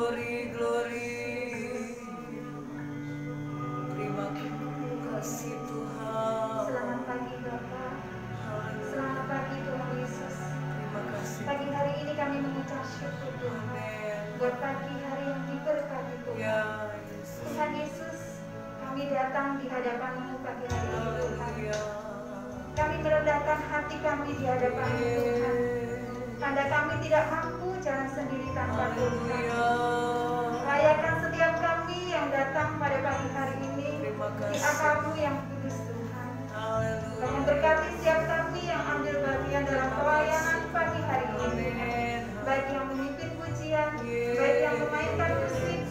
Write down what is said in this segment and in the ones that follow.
glory, glory. Terima kasih Tuhan. Selamat pagi Bapak. Haleluya. Selamat pagi Tuhan Yesus. Terima kasih. Pagi hari ini kami mengucap syukur Tuhan Amin. buat pagi hari yang diberkati Tuhan. Ya Yesus. Tuhan Yesus, kami datang di hadapan-Mu pagi hari ini Tuhan. Haleluya. Kami merendahkan hati kami di hadapan-Mu Tuhan. Tanda kami tidak mampu jalan sendiri tanpa Tuhan. Haleluya. Rayakan setiap kami yang datang pada pagi hari ini Terima di kasih. akal-Mu yang kudus Tuhan. Haleluya. Dan memberkati setiap kami yang ambil bagian dalam pelayanan pagi hari ini. Amin. Baik yang memimpin pujian, baik yang memainkan musik,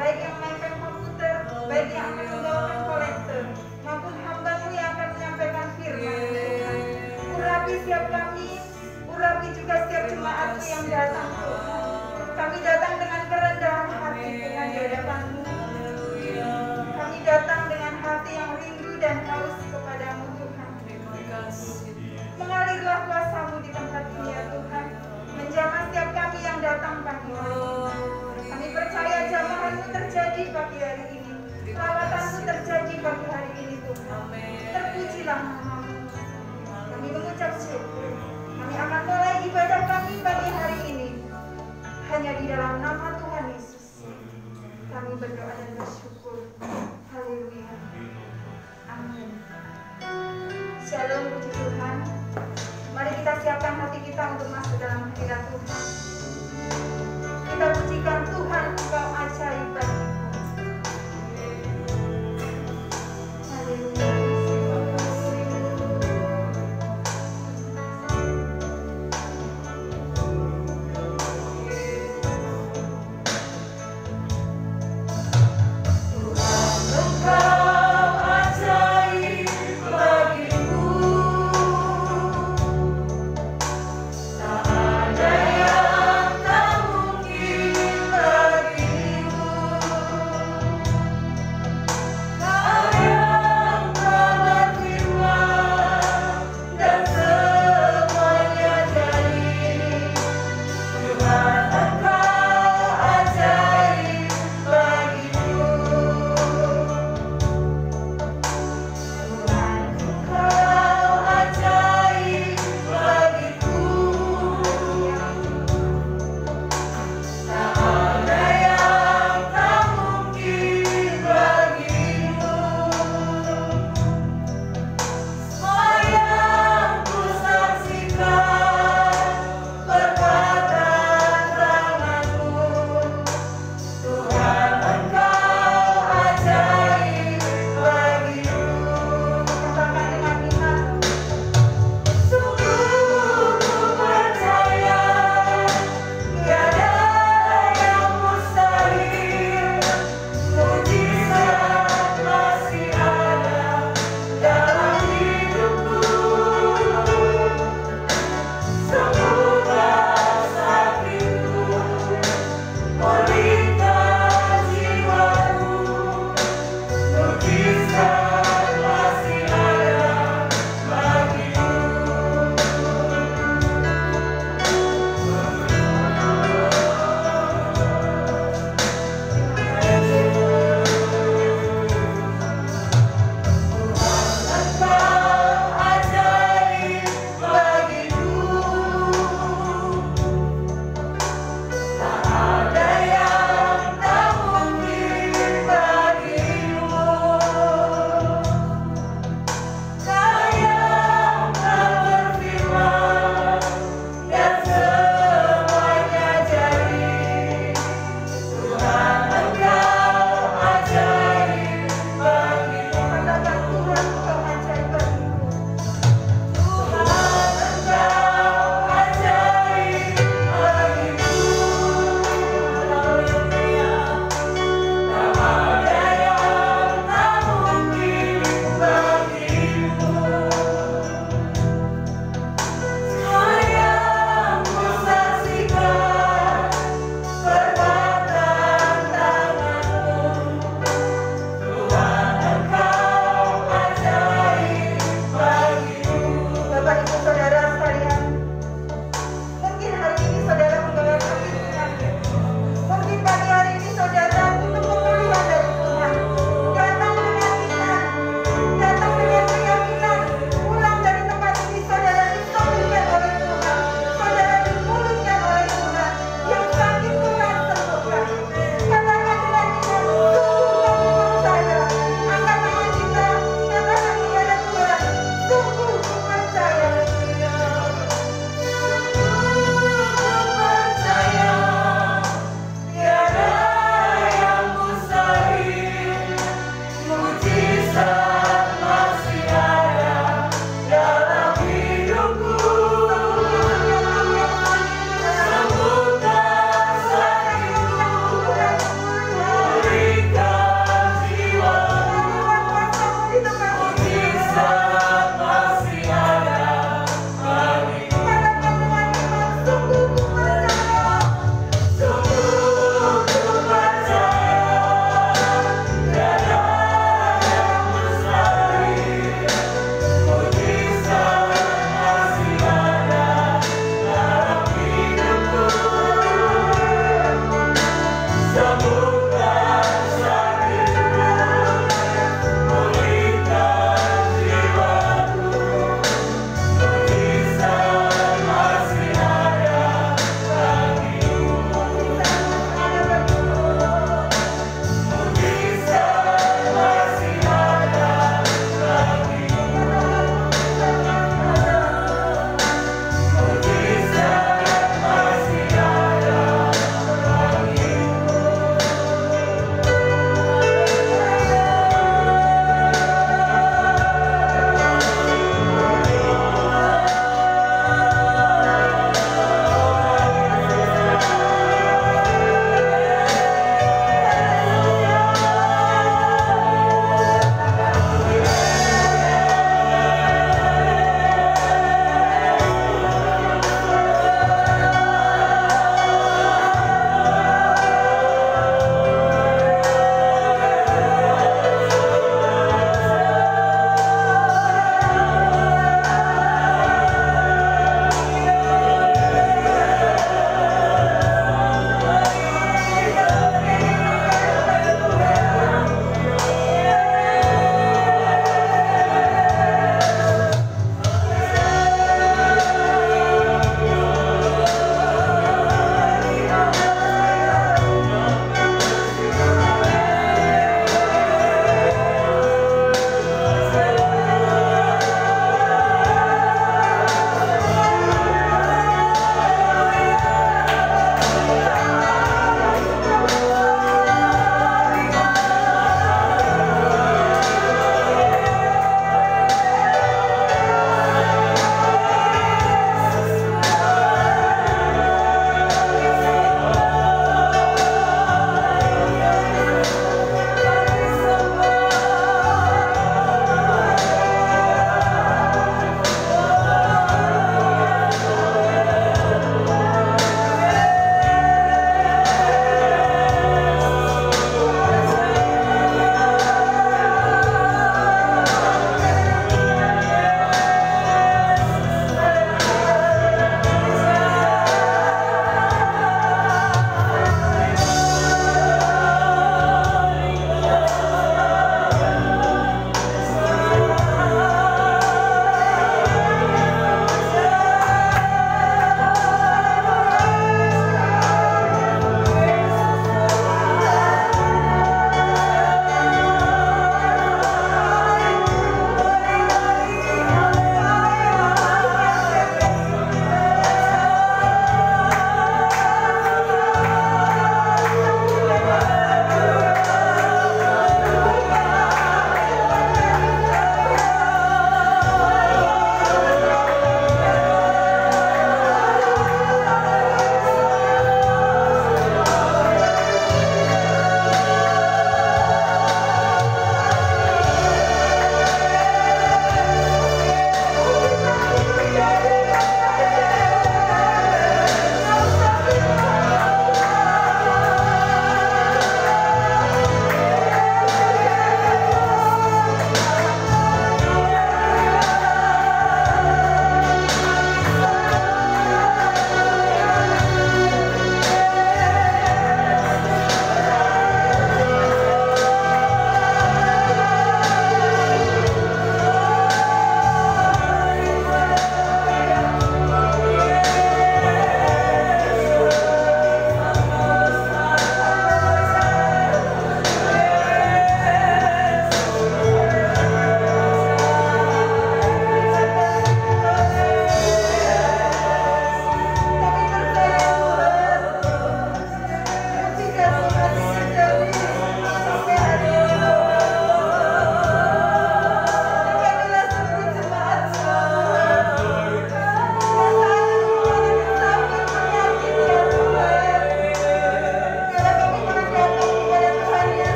baik yang memainkan komputer, baik yang akan membawakan kolektor, maupun hamba-Mu yang akan menyampaikan firman Tuhan. Urapi setiap kami, urapi juga setiap jemaat-Mu yang datang Tuhan. Kami datang dengan kerendahan hati Tuhan di hadapan-Mu. Haleluya. Kami datang dengan hati yang rindu dan haus kepadamu Tuhan. Terima kasih. Mengalirlah kuasa-Mu di tempat ini ya Tuhan. Menjamah setiap kami yang datang pagi hari ini. Kami percaya jamahan-Mu terjadi pagi hari ini. Lawatan-Mu terjadi pagi hari ini Tuhan. Amin. Terpujilah nama-Mu. Kami mengucap syukur. Kami akan mulai ibadah kami pagi hari ini. Hanya di dalam nama Tuhan Yesus. Kami berdoa dan bersyukur. Haleluya. Amin. Shalom, puji Tuhan. Mari kita siapkan hati kita untuk masuk dalam hadirat Tuhan. Kita pujikan Tuhan, Engkau ajaib bagiku. Haleluya.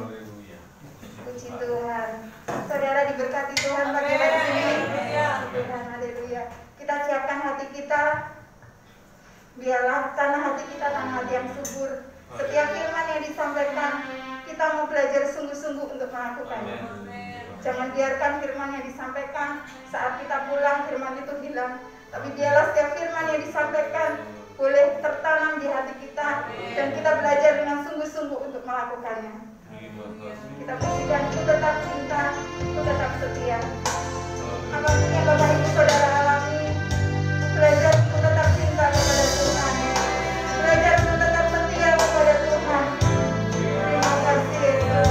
Puji Tuhan. Saudara diberkati Tuhan pagi hari ini. Tuhan, haleluya. Kita siapkan hati kita. Biarlah tanah hati kita tanah hati yang subur. Setiap firman yang disampaikan, kita mau belajar sungguh-sungguh untuk melakukannya. Jangan biarkan firman yang disampaikan saat kita pulang firman itu hilang. Tapi biarlah setiap firman yang disampaikan boleh tertanam di hati kita dan kita belajar dengan sungguh-sungguh untuk melakukannya. Kita pujikan, ku tetap cinta, ku tetap setia. Apapun yang Bapak Ibu Saudara alami, belajar ku tetap cinta kepada Tuhan. Belajar ku tetap setia kepada Tuhan. Terima kasih Yesus.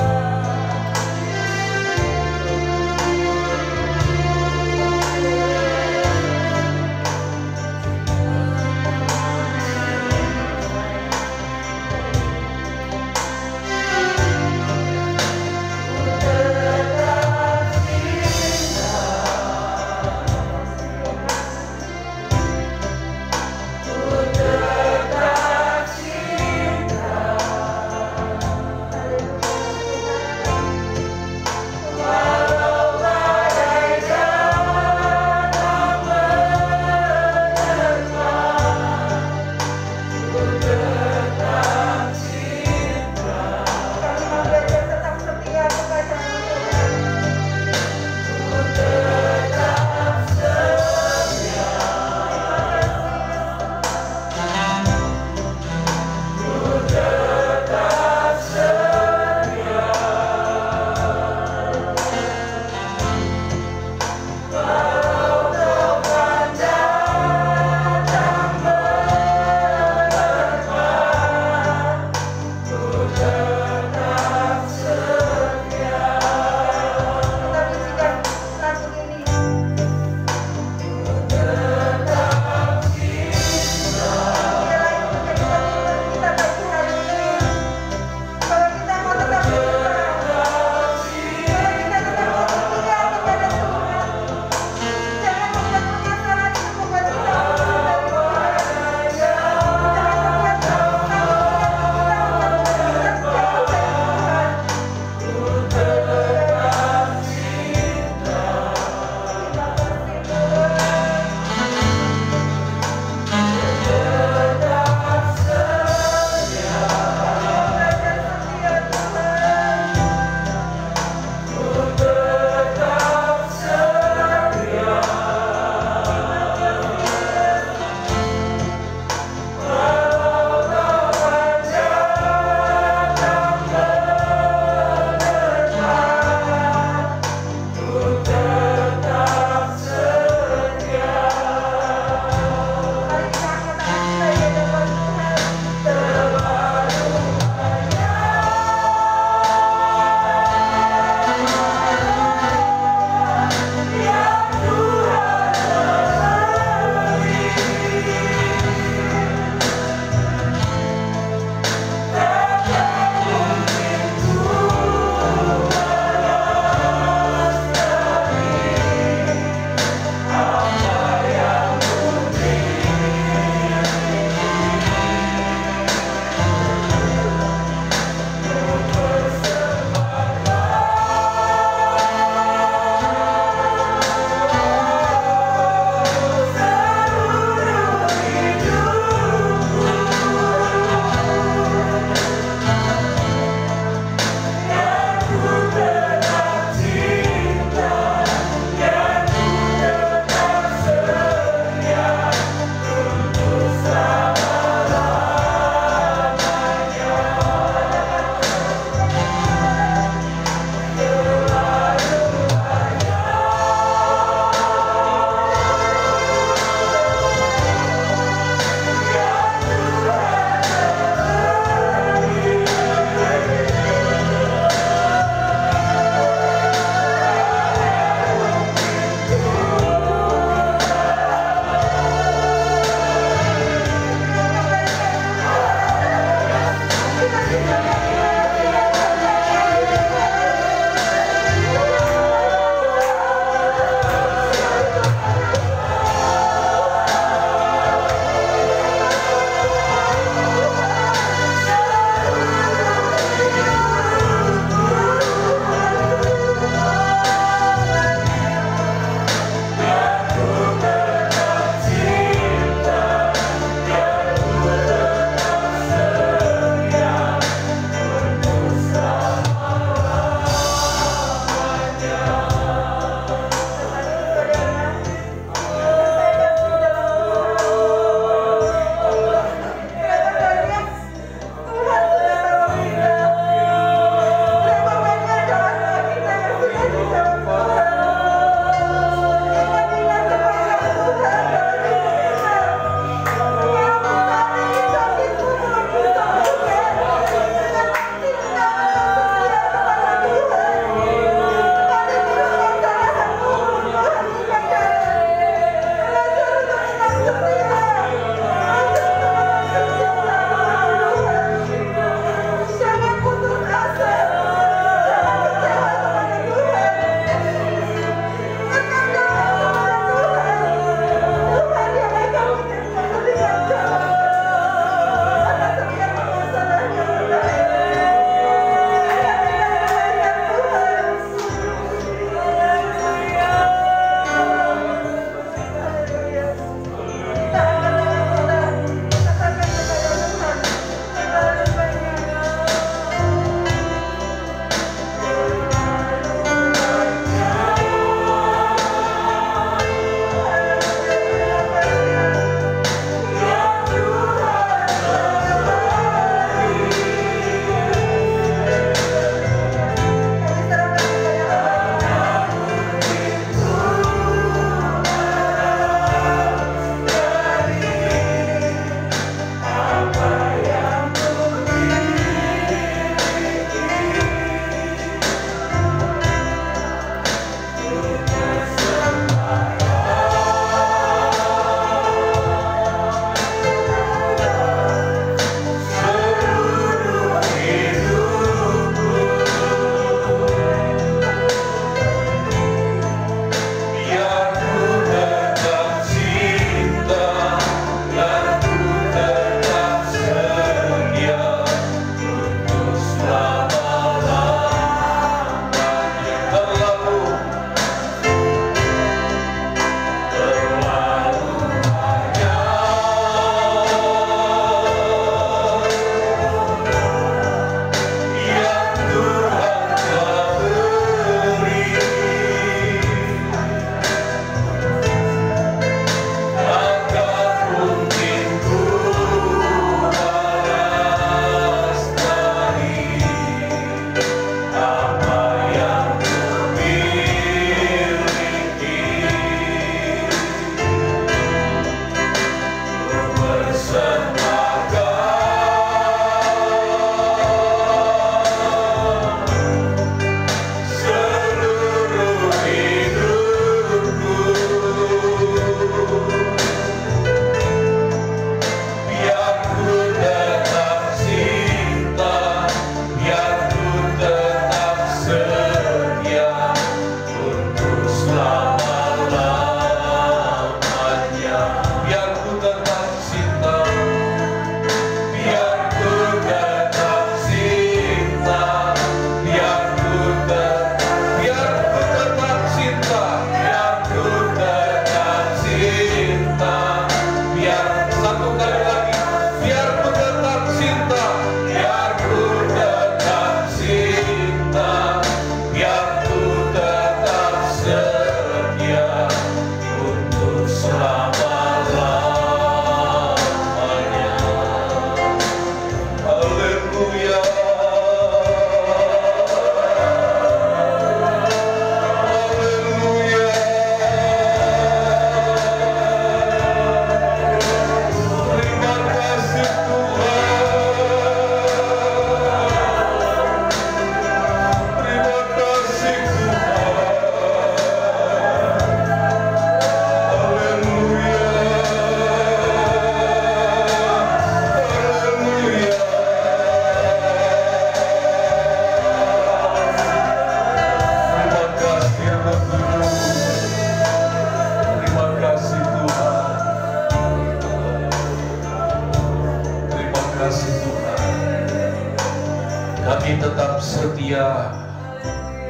setia,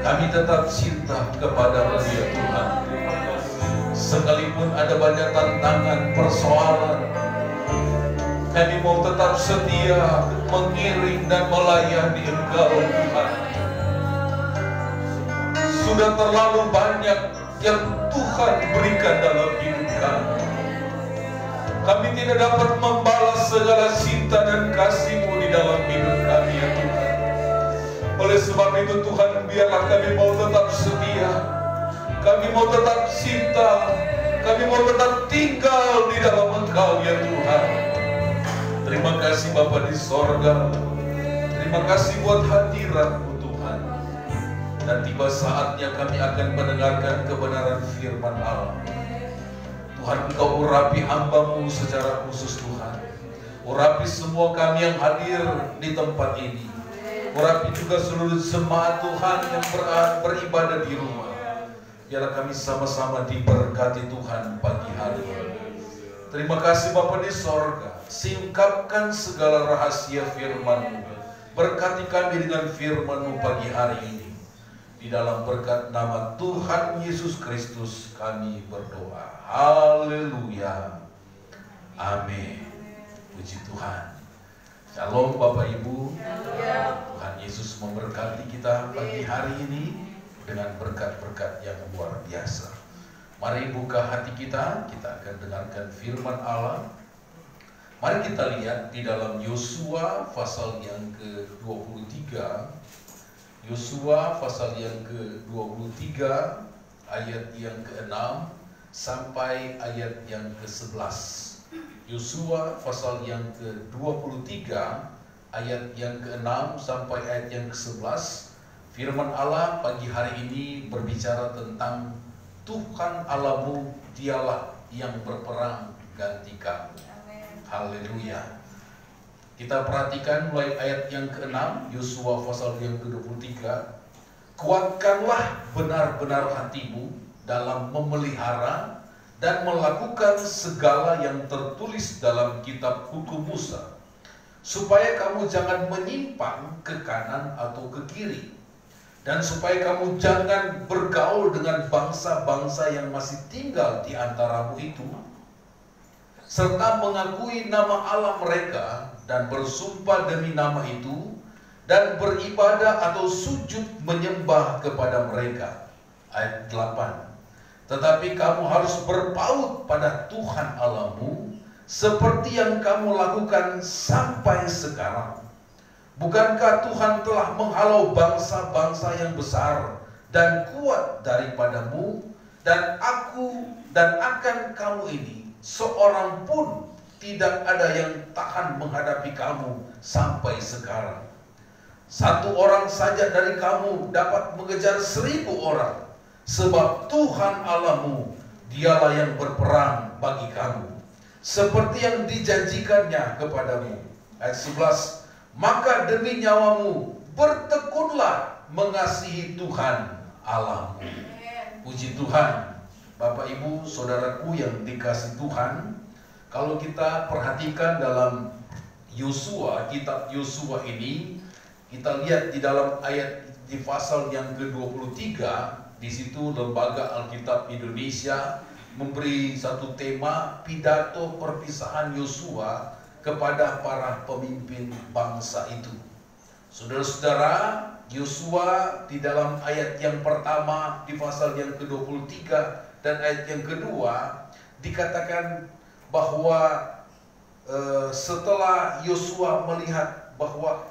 kami tetap cinta kepada-Mu ya Tuhan. Sekalipun ada banyak tantangan, persoalan, kami mau tetap setia mengiring dan melayani Engkau Tuhan. Sudah terlalu banyak yang Tuhan berikan dalam hidup kami. Kami tidak dapat membalas segala cinta dan kasih-Mu di dalam hidup kami ya Tuhan. Oleh sebab itu Tuhan, biarlah kami mau tetap setia, kami mau tetap cinta, kami mau tetap tinggal di dalam Engkau ya Tuhan. Terima kasih Bapa di sorga, terima kasih buat hadirat-Mu Tuhan. Dan tiba saatnya kami akan mendengarkan kebenaran firman Allah. Tuhan, Engkau urapi hamba-Mu secara khusus Tuhan. Urapi semua kami yang hadir di tempat ini. Urapi juga seluruh jemaat Tuhan yang beribadah di rumah. Biarlah kami sama-sama diberkati Tuhan pagi hari. Terima kasih Bapa di sorga, singkapkan segala rahasia firman-Mu. Berkati kami dengan firman-Mu pagi hari ini. Di dalam berkat nama Tuhan Yesus Kristus kami berdoa. Haleluya. Amin. Puji Tuhan. Shalom Bapak Ibu. Tuhan Yesus memberkati kita pagi hari ini dengan berkat-berkat yang luar biasa. Mari buka hati kita akan dengarkan firman Allah. Mari kita lihat di dalam Yosua pasal yang ke-23. Yosua pasal yang ke-23 ayat yang ke-6 sampai ayat yang ke-11. Yosua pasal yang ke-23 ayat yang ke-6 sampai ayat yang ke-11. Firman Allah pagi hari ini berbicara tentang Tuhan Allahmu, dialah yang berperang ganti kamu. Haleluya. Kita perhatikan mulai ayat yang ke-6, Yosua pasal yang ke-23. Kuatkanlah benar-benar hatimu dalam memelihara dan melakukan segala yang tertulis dalam kitab hukum Musa, supaya kamu jangan menyimpang ke kanan atau ke kiri, dan supaya kamu jangan bergaul dengan bangsa-bangsa yang masih tinggal di antaramu itu, serta mengakui nama Allah mereka dan bersumpah demi nama itu, dan beribadah atau sujud menyembah kepada mereka. Ayat 8. Tetapi kamu harus berpaut pada Tuhan Allahmu seperti yang kamu lakukan sampai sekarang. Bukankah Tuhan telah menghalau bangsa-bangsa yang besar dan kuat daripadamu, dan aku dan akan kamu ini seorang pun tidak ada yang tahan menghadapi kamu sampai sekarang. Satu orang saja dari kamu dapat mengejar 1000 orang. Sebab Tuhan Allahmu, dialah yang berperang bagi kamu, seperti yang dijanjikannya kepadamu. Ayat 11. Maka demi nyawamu, bertekunlah mengasihi Tuhan Allahmu. Puji Tuhan. Bapak Ibu Saudaraku yang dikasihi Tuhan, kalau kita perhatikan dalam Yosua, kitab Yosua ini, kita lihat di dalam ayat di pasal yang ke-23. Di situ Lembaga Alkitab Indonesia memberi satu tema pidato perpisahan Yosua kepada para pemimpin bangsa itu. Saudara-saudara, Yosua di dalam ayat yang pertama di pasal yang ke-23 dan ayat yang kedua dikatakan bahwa setelah Yosua melihat bahwa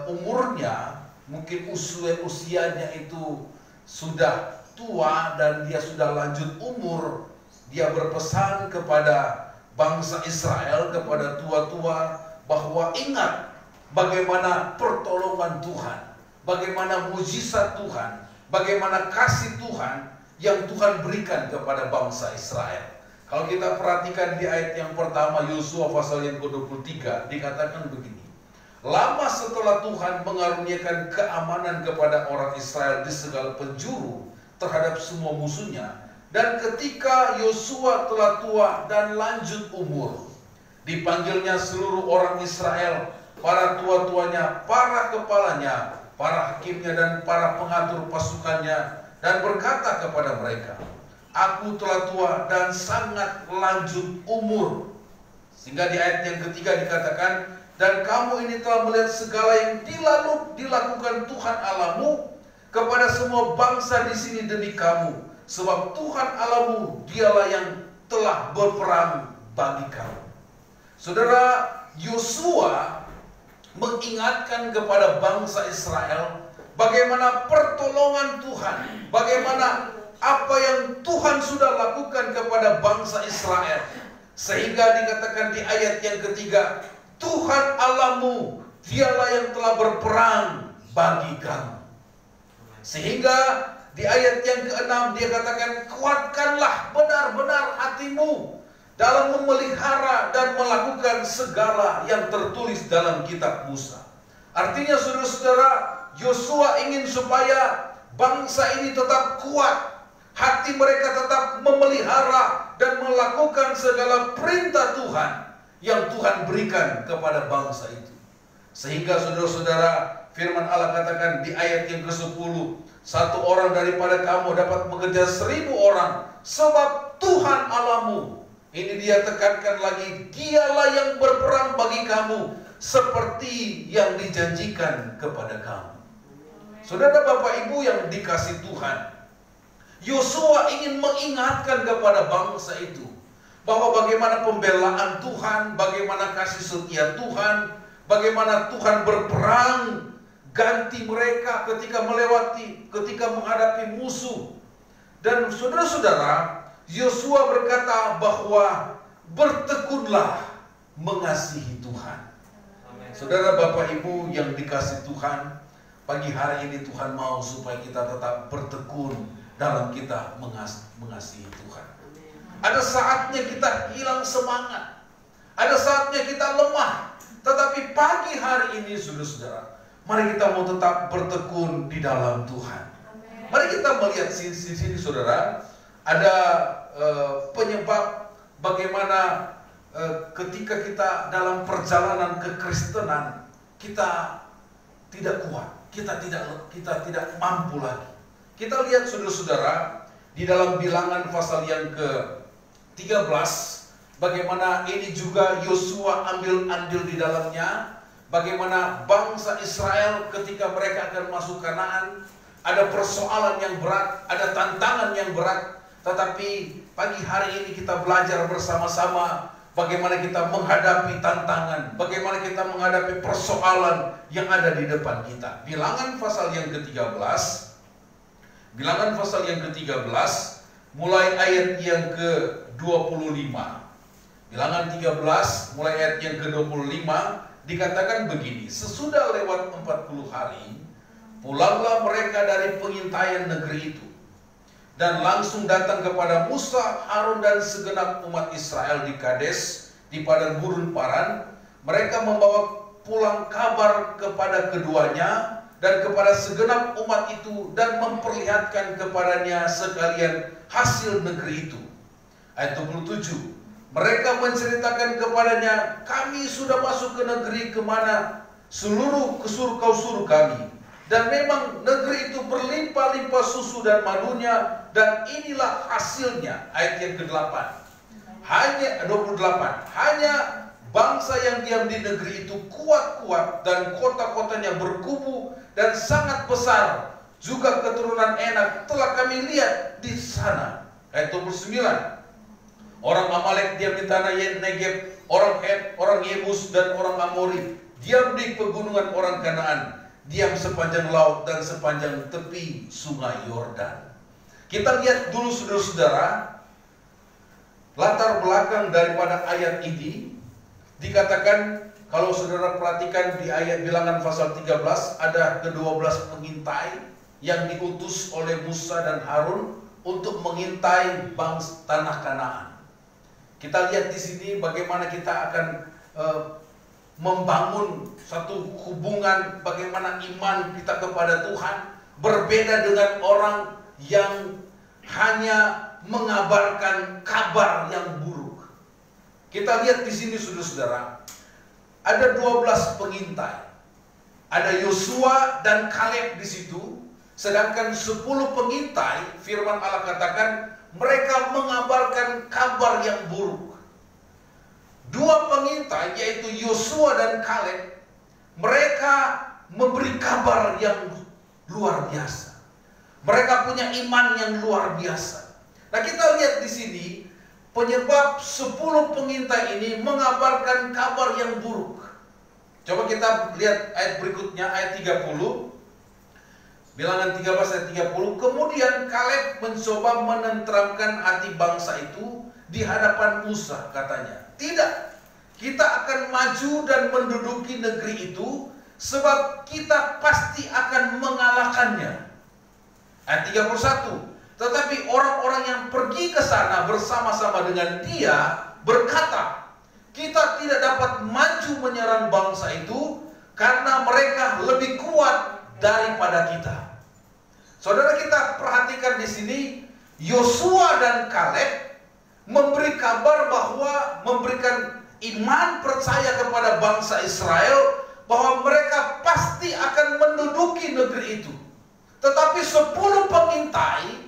umurnya, mungkin usianya itu sudah tua dan dia sudah lanjut umur, dia berpesan kepada bangsa Israel, kepada tua-tua, bahwa ingat bagaimana pertolongan Tuhan, bagaimana mujizat Tuhan, bagaimana kasih Tuhan yang Tuhan berikan kepada bangsa Israel. Kalau kita perhatikan di ayat yang pertama Yosua pasal yang ke-23 dikatakan begini. Lama setelah Tuhan mengaruniakan keamanan kepada orang Israel di segala penjuru terhadap semua musuhnya, dan ketika Yosua telah tua dan lanjut umur, dipanggilnya seluruh orang Israel, para tua-tuanya, para kepalanya, para hakimnya dan para pengatur pasukannya, dan berkata kepada mereka, "Aku telah tua dan sangat lanjut umur." Sehingga di ayat yang ketiga dikatakan, "Dan kamu ini telah melihat segala yang dilakukan Tuhan Allahmu kepada semua bangsa di sini demi kamu, sebab Tuhan Allahmu dialah yang telah berperang bagi kamu." Saudara, Yosua mengingatkan kepada bangsa Israel bagaimana pertolongan Tuhan, bagaimana apa yang Tuhan sudah lakukan kepada bangsa Israel, sehingga dikatakan di ayat yang ketiga, "Tuhan Allahmu dialah yang telah berperang bagi kamu." Sehingga di ayat yang ke-6 dia katakan, "Kuatkanlah benar-benar hatimu dalam memelihara dan melakukan segala yang tertulis dalam kitab Musa." Artinya saudara-saudara, Yosua ingin supaya bangsa ini tetap kuat, hati mereka tetap memelihara dan melakukan segala perintah Tuhan yang Tuhan berikan kepada bangsa itu. Sehingga saudara-saudara, firman Allah katakan di ayat yang ke-10, "Satu orang daripada kamu dapat mengejar 1000 orang, sebab Tuhan Allahmu," ini dia tekankan lagi, "dialah yang berperang bagi kamu seperti yang dijanjikan kepada kamu." Saudara Bapak Ibu yang dikasih Tuhan, Yosua ingin mengingatkan kepada bangsa itu bahwa bagaimana pembelaan Tuhan, bagaimana kasih setia Tuhan, bagaimana Tuhan berperang ganti mereka ketika menghadapi musuh. Dan saudara-saudara, Yosua berkata bahwa bertekunlah mengasihi Tuhan. Saudara Bapak Ibu yang dikasih Tuhan, pagi hari ini Tuhan mau supaya kita tetap bertekun dalam kita mengasihi Tuhan. Ada saatnya kita hilang semangat, ada saatnya kita lemah, tetapi pagi hari ini saudara-saudara, mari kita mau tetap bertekun di dalam Tuhan. Mari kita melihat sini saudara, ada penyebab bagaimana ketika kita dalam perjalanan kekristenan kita tidak kuat, kita tidak mampu lagi. Kita lihat saudara-saudara di dalam Bilangan pasal yang ke-13, bagaimana ini juga Yosua ambil andil di dalamnya. Bagaimana bangsa Israel ketika mereka akan masuk Kanaan, ada persoalan yang berat, ada tantangan yang berat. Tetapi pagi hari ini kita belajar bersama-sama bagaimana kita menghadapi tantangan, bagaimana kita menghadapi persoalan yang ada di depan kita. Bilangan pasal yang ke-13, Bilangan pasal yang ke-13, mulai ayat yang ke-25. Bilangan 13, mulai ayat yang ke-25, dikatakan begini, "Sesudah lewat 40 hari, pulanglah mereka dari pengintaian negeri itu, dan langsung datang kepada Musa, Harun dan segenap umat Israel di Kades, di padang gurun Paran. Mereka membawa pulang kabar kepada keduanya dan kepada segenap umat itu, dan memperlihatkan kepadanya sekalian hasil negeri itu." Ayat 27, mereka menceritakan kepadanya, "Kami sudah masuk ke negeri kemana seluruh kau suruh kami. Dan memang negeri itu berlimpah-limpah susu dan madunya, dan inilah hasilnya." Ayat yang ke-8. Hanya 28. "Hanya bangsa yang diam di negeri itu kuat-kuat, dan kota-kotanya berkubu dan sangat besar. Juga keturunan Enak telah kami lihat di sana." Ayat 29. "Orang Amalek diam di tanah Negeb, orang Het, orang Yebus dan orang Amori diam di pegunungan orang Kanaan, diam sepanjang laut dan sepanjang tepi sungai Yordan." Kita lihat dulu saudara-saudara, latar belakang daripada ayat ini. Dikatakan, kalau saudara perhatikan di ayat Bilangan pasal 13, ada ke-12 pengintai yang diutus oleh Musa dan Harun untuk mengintai bangsa tanah Kanaan. Kita lihat di sini bagaimana kita akan membangun satu hubungan, bagaimana iman kita kepada Tuhan berbeda dengan orang yang hanya mengabarkan kabar yang buruk. Kita lihat di sini saudara-saudara, ada 12 pengintai. Ada Yosua dan Kaleb di situ. Sedangkan 10 pengintai, firman Allah katakan, mereka mengabarkan kabar yang buruk. 2 pengintai, yaitu Yosua dan Kaleb, mereka memberi kabar yang luar biasa. Mereka punya iman yang luar biasa. Nah, kita lihat di sini penyebab 10 pengintai ini mengabarkan kabar yang buruk. Coba kita lihat ayat berikutnya, ayat 30. Bilangan 13 ayat 30. Kemudian Kaleb mencoba menenteramkan hati bangsa itu di hadapan Musa, katanya, tidak, kita akan maju dan menduduki negeri itu, sebab kita pasti akan mengalahkannya. Ayat 31. Tetapi orang-orang yang pergi ke sana bersama-sama dengan dia berkata, kita tidak dapat maju menyerang bangsa itu karena mereka lebih kuat daripada kita. Saudara, kita perhatikan di sini Yosua dan Kaleb memberi kabar bahwa memberikan iman percaya kepada bangsa Israel bahwa mereka pasti akan menduduki negeri itu. Tetapi 10 pengintai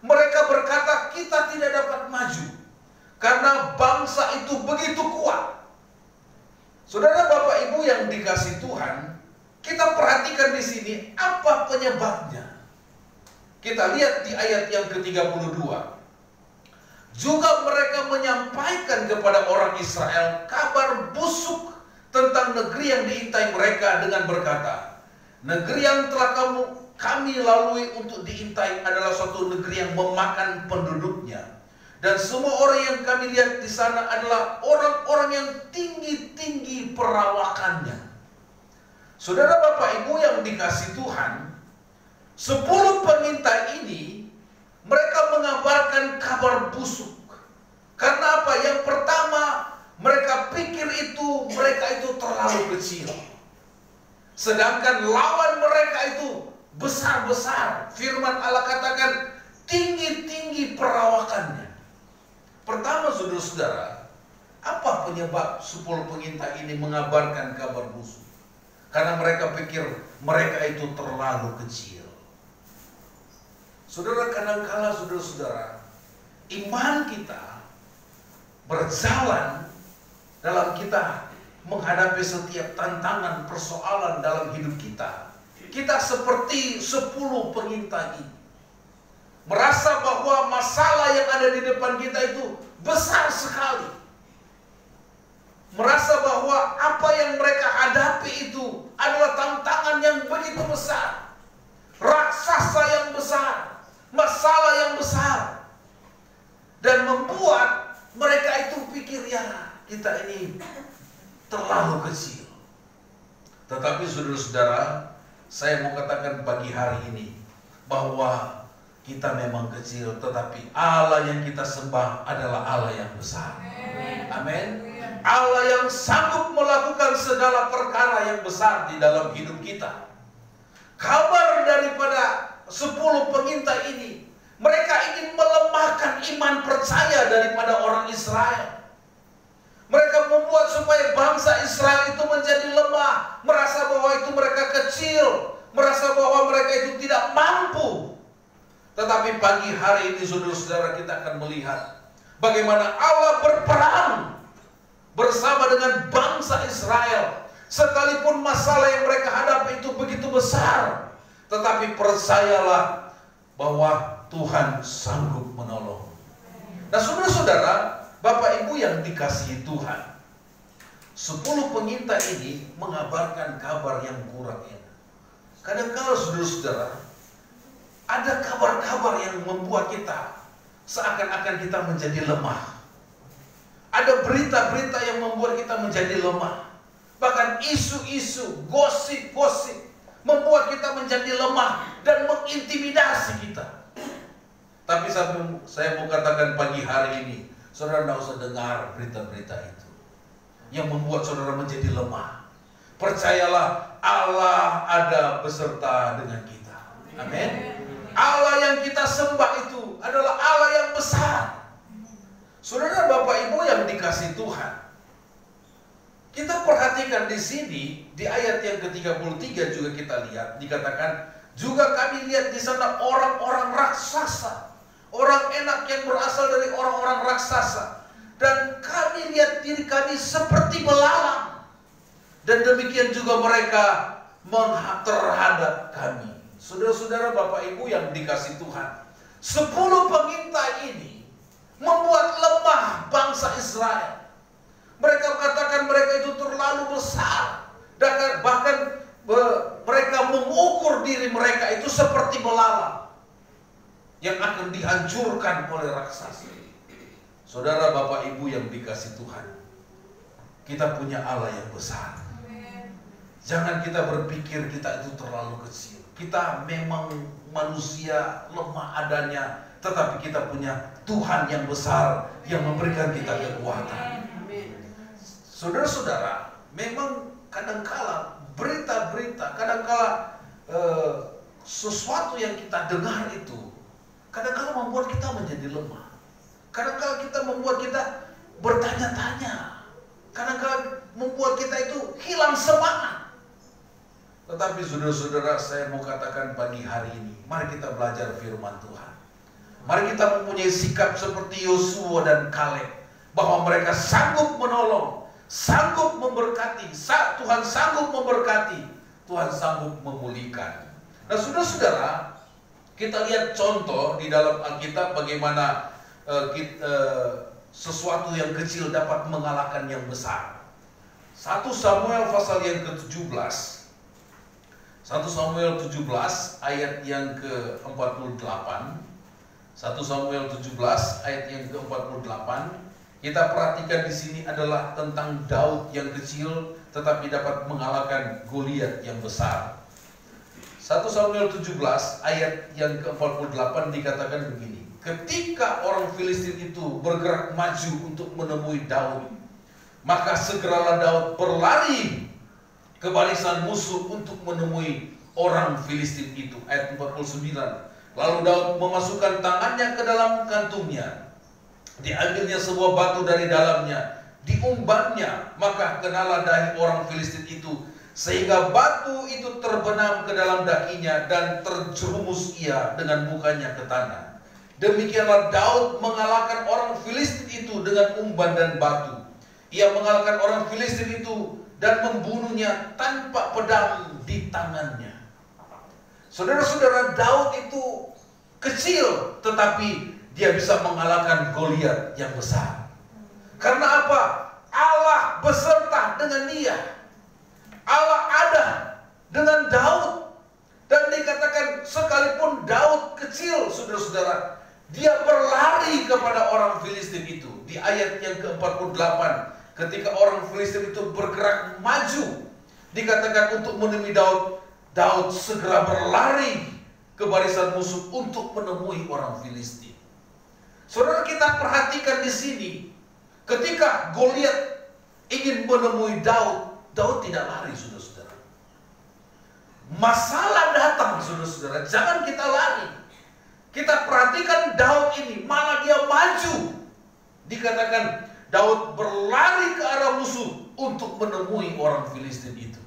mereka berkata, kita tidak dapat maju karena bangsa itu begitu kuat. Saudara, Bapak Ibu yang dikasih Tuhan, kita perhatikan di sini apa penyebabnya. Kita lihat di ayat yang ke-32. Juga mereka menyampaikan kepada orang Israel kabar busuk tentang negeri yang diintai mereka dengan berkata, negeri yang telah kami lalui untuk diintai adalah suatu negeri yang memakan penduduknya. Dan semua orang yang kami lihat di sana adalah orang-orang yang tinggi-tinggi perawakannya. Saudara, Bapak Ibu yang dikasih Tuhan, 10 pengintai ini mereka mengabarkan kabar busuk. Karena apa? Yang pertama, mereka pikir mereka itu terlalu kecil. Sedangkan lawan mereka itu besar-besar. Firman Allah katakan tinggi-tinggi perawakannya. Pertama, saudara-saudara, apa penyebab 10 pengintai ini mengabarkan kabar busuk? Karena mereka pikir mereka itu terlalu kecil. Saudara, kadang-kala saudara-saudara, iman kita berjalan dalam kita menghadapi setiap tantangan, persoalan dalam hidup kita. Kita seperti 10 pengintai ini. Merasa bahwa masalah yang ada di depan kita itu besar sekali. Merasa bahwa apa yang mereka hadapi itu adalah tantangan yang begitu besar. Raksasa yang besar, masalah yang besar. Dan membuat mereka itu pikir, ya kita ini terlalu kecil. Tetapi saudara-saudara, saya mau katakan pagi hari ini bahwa kita memang kecil, tetapi Allah yang kita sembah adalah Allah yang besar. Amin. Allah yang sanggup melakukan segala perkara yang besar di dalam hidup kita. Kabar daripada 10 pengintai ini, mereka ingin melemahkan iman percaya daripada orang Israel. Mereka membuat supaya bangsa Israel itu menjadi lemah, merasa bahwa itu mereka kecil, merasa bahwa mereka itu tidak mampu. Tetapi pagi hari ini saudara-saudara, kita akan melihat bagaimana Allah berperang bersama dengan bangsa Israel. Sekalipun masalah yang mereka hadapi itu begitu besar, tetapi percayalah bahwa Tuhan sanggup menolong. Nah, saudara-saudara, Bapak Ibu yang dikasihi Tuhan, 10 pengintai ini mengabarkan kabar yang kurang enak. Kadang-kala saudara-saudara, ada kabar-kabar yang membuat kita seakan-akan kita menjadi lemah. Ada berita-berita yang membuat kita menjadi lemah. Bahkan isu-isu, gosip-gosip membuat kita menjadi lemah dan mengintimidasi kita. Tapi saya mau katakan pagi hari ini, saudara tidak usah dengar berita-berita itu yang membuat saudara menjadi lemah. Percayalah, Allah ada beserta dengan kita. Amin. Allah yang kita sembah itu adalah Allah yang besar. Saudara, Bapak Ibu yang dikasihi Tuhan, Kita perhatikan di sini, di ayat yang ke-33 juga kita lihat, dikatakan, juga kami lihat di sana orang-orang raksasa, orang enak yang berasal dari orang-orang raksasa. Dan kami lihat diri kami seperti belalang. Dan demikian juga mereka terhadap kami. Saudara-saudara, Bapak Ibu yang dikasih Tuhan, 10 pengintai ini membuat lemah bangsa Israel. Mereka katakan mereka itu terlalu besar. Dan bahkan mereka mengukur diri mereka itu seperti belalang yang akan dihancurkan oleh raksasa. Saudara, Bapak Ibu yang dikasih Tuhan, kita punya Allah yang besar. Jangan kita berpikir kita itu terlalu kecil. Kita memang manusia lemah adanya, tetapi kita punya Tuhan yang besar yang memberikan kita kekuatan. Saudara-saudara, memang kadangkala berita-berita, kadangkala sesuatu yang kita dengar itu kadangkala membuat kita menjadi lemah. Kadangkala kita membuat kita bertanya-tanya. Kadangkala membuat kita itu hilang semangat. Tetapi saudara-saudara, saya mau katakan pagi hari ini, mari kita belajar firman Tuhan. Mari kita mempunyai sikap seperti Yosua dan Kaleb, bahwa mereka sanggup menolong, sanggup memberkati. Tuhan sanggup memberkati, Tuhan sanggup memulihkan. Nah, saudara-saudara, kita lihat contoh di dalam Alkitab bagaimana sesuatu yang kecil dapat mengalahkan yang besar. 1 Samuel pasal yang ke-17. 1 Samuel 17 ayat yang ke-48. 1 Samuel 17 ayat yang ke-48. Kita perhatikan di sini adalah tentang Daud yang kecil tetapi dapat mengalahkan Goliat yang besar. 1 Samuel 17 ayat yang ke-48 dikatakan begini. Ketika orang Filistin itu bergerak maju untuk menemui Daud, maka segeralah Daud berlari ke barisan musuh untuk menemui orang Filistin itu. Ayat 49. Lalu Daud memasukkan tangannya ke dalam kantungnya, diambilnya sebuah batu dari dalamnya, diumbannya, maka kenalah dahi orang Filistin itu, sehingga batu itu terbenam ke dalam dahinya dan terjerumus ia dengan mukanya ke tanah. Demikianlah Daud mengalahkan orang Filistin itu dengan umban dan batu. Ia mengalahkan orang Filistin itu dan membunuhnya tanpa pedang di tangannya. Saudara-saudara, Daud itu kecil tetapi dia bisa mengalahkan Goliat yang besar. Karena apa? Allah beserta dengan dia. Allah ada dengan Daud. Dan dikatakan sekalipun Daud kecil, saudara-saudara, dia berlari kepada orang Filistin itu. Di ayat yang ke-48, ketika orang Filistin itu bergerak maju, dikatakan untuk menemui Daud, Daud segera berlari ke barisan musuh untuk menemui orang Filistin. Saudara, kita perhatikan di sini, ketika Goliat ingin menemui Daud, Daud tidak lari, saudara-saudara. Masalah datang, saudara-saudara, jangan kita lari. Kita perhatikan Daud ini, malah dia maju. Dikatakan Daud berlari ke arah musuh untuk menemui orang Filistin itu.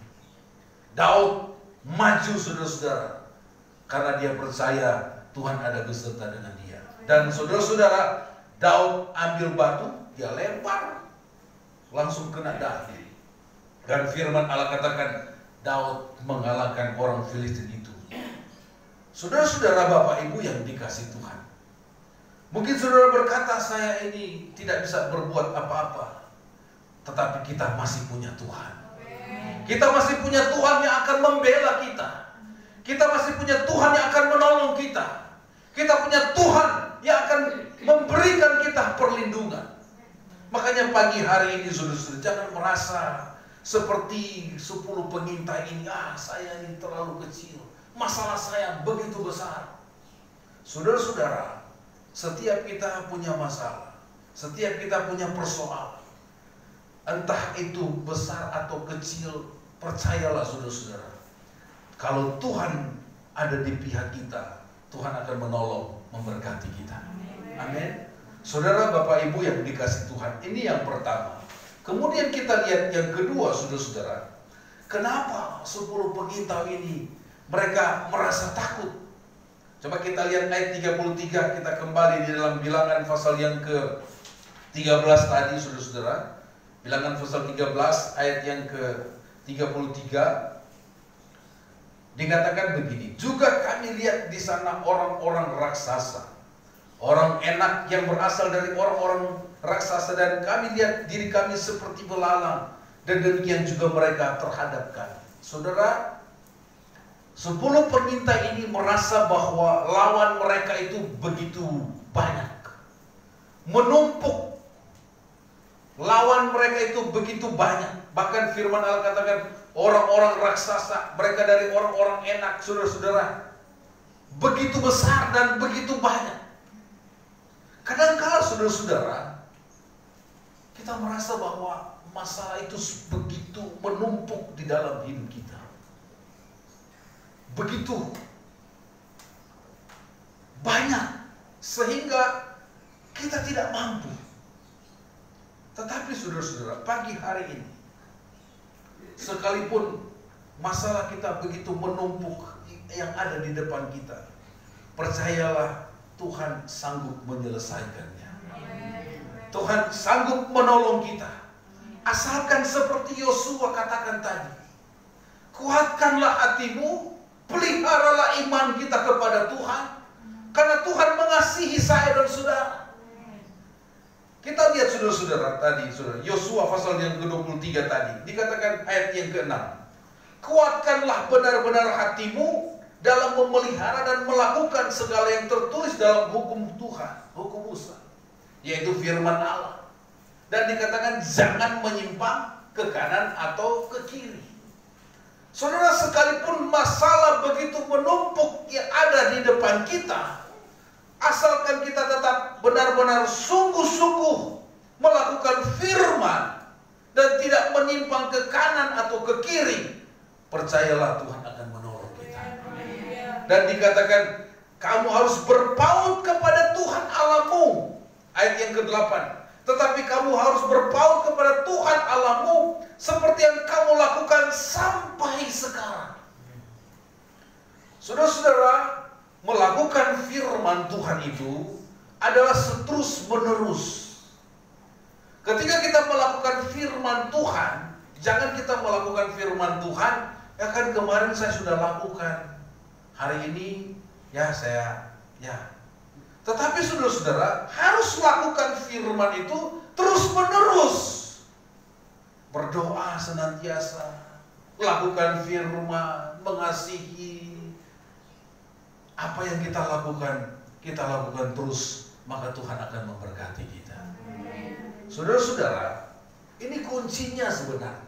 Daud maju, saudara-saudara, karena dia percaya Tuhan ada beserta dengan dia. Dan saudara-saudara, Daud ambil batu, dia lempar, langsung kena dahi. Dan firman Allah katakan Daud mengalahkan orang Filistin itu. Saudara-saudara, Bapak Ibu yang dikasih Tuhan, mungkin saudara berkata, saya ini tidak bisa berbuat apa-apa. Tetapi kita masih punya Tuhan. Kita masih punya Tuhan yang akan membela kita. Kita masih punya Tuhan yang akan menolong kita. Kita punya Tuhan yang akan memberikan kita perlindungan. Makanya pagi hari ini, saudara-saudara, jangan merasa seperti 10 pengintai ini, saya ini terlalu kecil, masalah saya begitu besar. Saudara-saudara, setiap kita punya masalah, setiap kita punya persoalan, entah itu besar atau kecil, percayalah saudara-saudara, kalau Tuhan ada di pihak kita, Tuhan akan menolong, memberkati kita. Amin. Saudara, Bapak Ibu yang dikasih Tuhan, ini yang pertama. Kemudian kita lihat yang kedua, saudara-saudara. Kenapa 10 pengintau ini mereka merasa takut? Coba kita lihat ayat 33, kita kembali di dalam Bilangan pasal yang ke-13 tadi, saudara-saudara. Bilangan pasal 13 ayat yang ke-33. Dikatakan begini, juga kami lihat di sana orang-orang raksasa, orang enak yang berasal dari orang-orang raksasa, dan kami lihat diri kami seperti belalang, dan demikian juga mereka terhadap kami. Saudara, 10 pengintai ini merasa bahwa lawan mereka itu begitu banyak, menumpuk. Lawan mereka itu begitu banyak. Bahkan firman Allah katakan orang-orang raksasa, mereka dari orang-orang enak, saudara-saudara, begitu besar dan begitu banyak. Kadang-kala saudara-saudara, kita merasa bahwa masalah itu begitu menumpuk di dalam hidup kita, begitu banyak sehingga kita tidak mampu. Tetapi saudara-saudara, pagi hari ini, sekalipun masalah kita begitu menumpuk yang ada di depan kita, percayalah Tuhan sanggup menyelesaikannya. Tuhan sanggup menolong kita. Asalkan seperti Yosua katakan tadi, kuatkanlah hatimu, peliharalah iman kita kepada Tuhan, karena Tuhan mengasihi saya dan saudara. Kita lihat saudara-saudara tadi, saudara, Yosua pasal yang ke-23 tadi, dikatakan ayat yang ke-6. Kuatkanlah benar-benar hatimu dalam memelihara dan melakukan segala yang tertulis dalam hukum Tuhan, hukum Musa, yaitu firman Allah. Dan dikatakan jangan menyimpang ke kanan atau ke kiri. Saudara, sekalipun masalah begitu menumpuk yang ada di depan kita, asalkan kita tetap benar-benar sungguh-sungguh melakukan firman dan tidak menyimpang ke kanan atau ke kiri, percayalah Tuhan akan menolong kita. Dan dikatakan kamu harus berpaut kepada Tuhan Allahmu, ayat yang ke-8. Tetapi kamu harus berpaut kepada Tuhan Allahmu seperti yang kamu lakukan sampai sekarang. Saudara-saudara, melakukan firman Tuhan itu adalah terus menerus. Ketika kita melakukan firman Tuhan, jangan kita melakukan firman Tuhan, ya kan kemarin saya sudah lakukan, hari ini ya saya Tetapi saudara-saudara harus lakukan firman itu terus menerus. Berdoa senantiasa, lakukan firman, mengasihi. Apa yang kita lakukan terus, maka Tuhan akan memberkati kita. Saudara-saudara, ini kuncinya sebenarnya.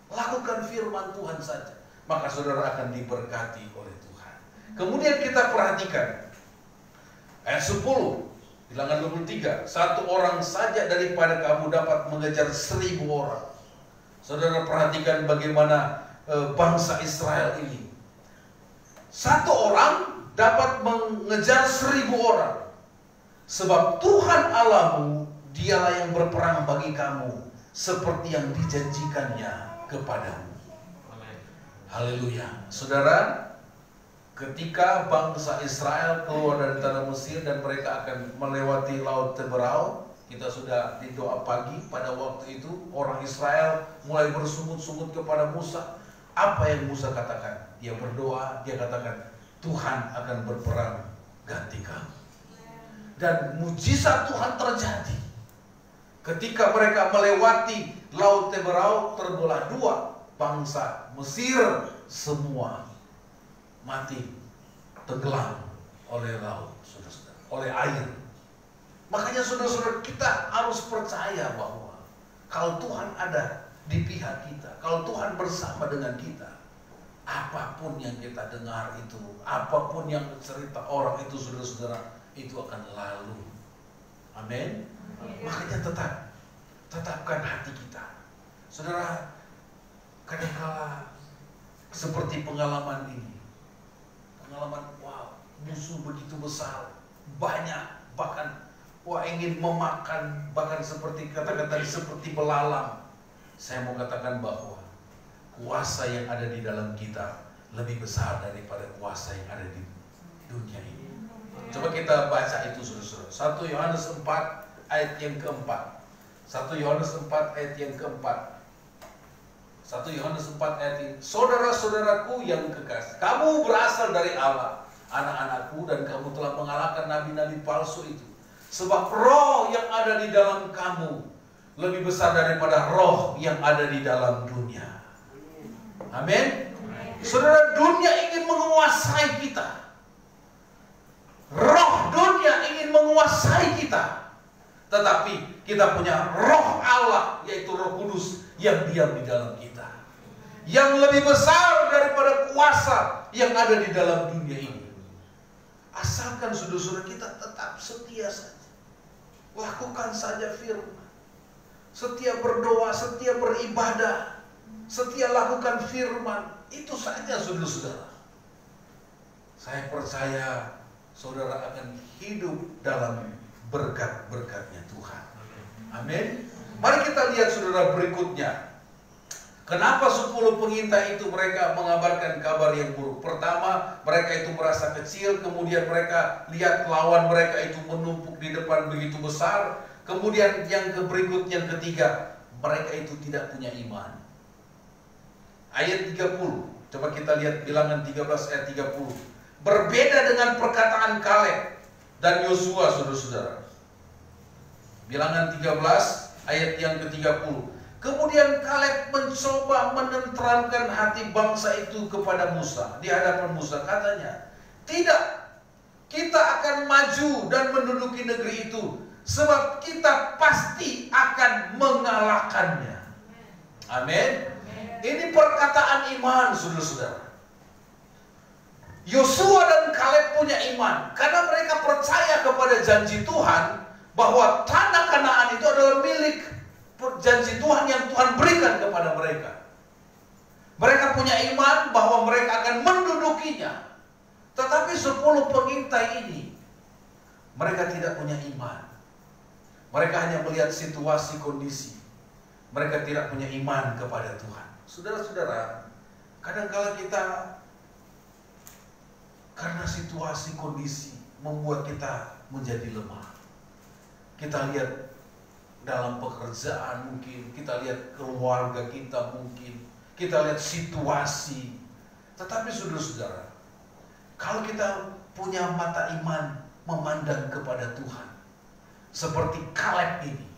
Lakukan firman Tuhan saja, maka saudara akan diberkati oleh Tuhan. Kemudian kita perhatikan ayat 10, Bilangan 23, 1 orang saja daripada kamu dapat mengejar 1000 orang. Saudara perhatikan bagaimana bangsa Israel ini. 1 orang dapat mengejar 1000 orang. Sebab Tuhan Allahmu, dialah yang berperang bagi kamu, seperti yang dijanjikannya kepadamu. Haleluya. Saudara, ketika bangsa Israel keluar dari tanah Mesir dan mereka akan melewati Laut Teberau, kita sudah di doa pagi pada waktu itu, orang Israel mulai bersungut-sungut kepada Musa. Apa yang Musa katakan? Dia berdoa, dia katakan, Tuhan akan berperang ganti kamu. Dan mujizat Tuhan terjadi. Ketika mereka melewati Laut Teberau, terbelah 2, bangsa Mesir semua mati, tenggelam oleh laut, saudara-saudara, oleh air. Makanya saudara-saudara, kita harus percaya bahwa kalau Tuhan ada di pihak kita, kalau Tuhan bersama dengan kita, apapun yang kita dengar itu, apapun yang cerita orang itu, saudara-saudara, itu akan lalu. Amin. Makanya tetapkan hati kita. Saudara, kadangkala seperti pengalaman ini, pengalaman, wow, musuh begitu besar, banyak, bahkan ingin memakan, bahkan seperti kata-kata tadi, seperti belalang. Saya mau katakan bahwa kuasa yang ada di dalam kita lebih besar daripada kuasa yang ada di dunia ini. Coba kita baca itu saudara-saudara. 1 Yohanes 4 ayat yang keempat. 1 Yohanes 4 ayat yang keempat. 1 Yohanes 4 ayat ini. Saudara-saudaraku yang kekasih, kamu berasal dari Allah, anak-anakku, dan kamu telah mengalahkan nabi-nabi palsu itu. Sebab roh yang ada di dalam kamu lebih besar daripada roh yang ada di dalam dunia. Amin. Saudara, dunia ingin menguasai kita. Roh dunia ingin menguasai kita. Tetapi kita punya roh Allah, yaitu Roh Kudus yang diam di dalam kita, yang lebih besar daripada kuasa yang ada di dalam dunia ini. Asalkan saudara-saudara kita tetap setia saja, lakukan saja firman, setia berdoa, setia beribadah, setia lakukan firman. Itu saja saudara-saudara. Saya percaya saudara akan hidup dalam berkat-berkatnya Tuhan. Amin. Mari kita lihat saudara berikutnya. Kenapa 10 pengintai itu mereka mengabarkan kabar yang buruk? Pertama, mereka itu merasa kecil. Kemudian mereka lihat lawan mereka itu menumpuk di depan begitu besar. Kemudian yang berikutnya, yang ketiga, mereka itu tidak punya iman. Ayat 30. Coba kita lihat Bilangan 13 ayat 30. Berbeda dengan perkataan Kaleb dan Yosua, saudara-saudara. Bilangan 13 ayat yang ke-30. Kemudian Kaleb mencoba menenteramkan hati bangsa itu kepada Musa. Di hadapan Musa katanya, tidak, kita akan maju dan menduduki negeri itu, sebab kita pasti akan mengalahkannya. Amin. Ini perkataan iman, saudara-saudara. Yosua dan Kaleb punya iman karena mereka percaya kepada janji Tuhan bahwa tanah Kanaan itu adalah milik janji Tuhan yang Tuhan berikan kepada mereka. Mereka punya iman bahwa mereka akan mendudukinya. Tetapi 10 pengintai ini, mereka tidak punya iman. Mereka hanya melihat situasi, kondisi. Mereka tidak punya iman kepada Tuhan. Saudara-saudara, kadang-kala kita karena situasi, kondisi membuat kita menjadi lemah. Kita lihat dalam pekerjaan mungkin, kita lihat keluarga kita mungkin, kita lihat situasi. Tetapi saudara-saudara, kalau kita punya mata iman memandang kepada Tuhan, seperti Kaleb ini,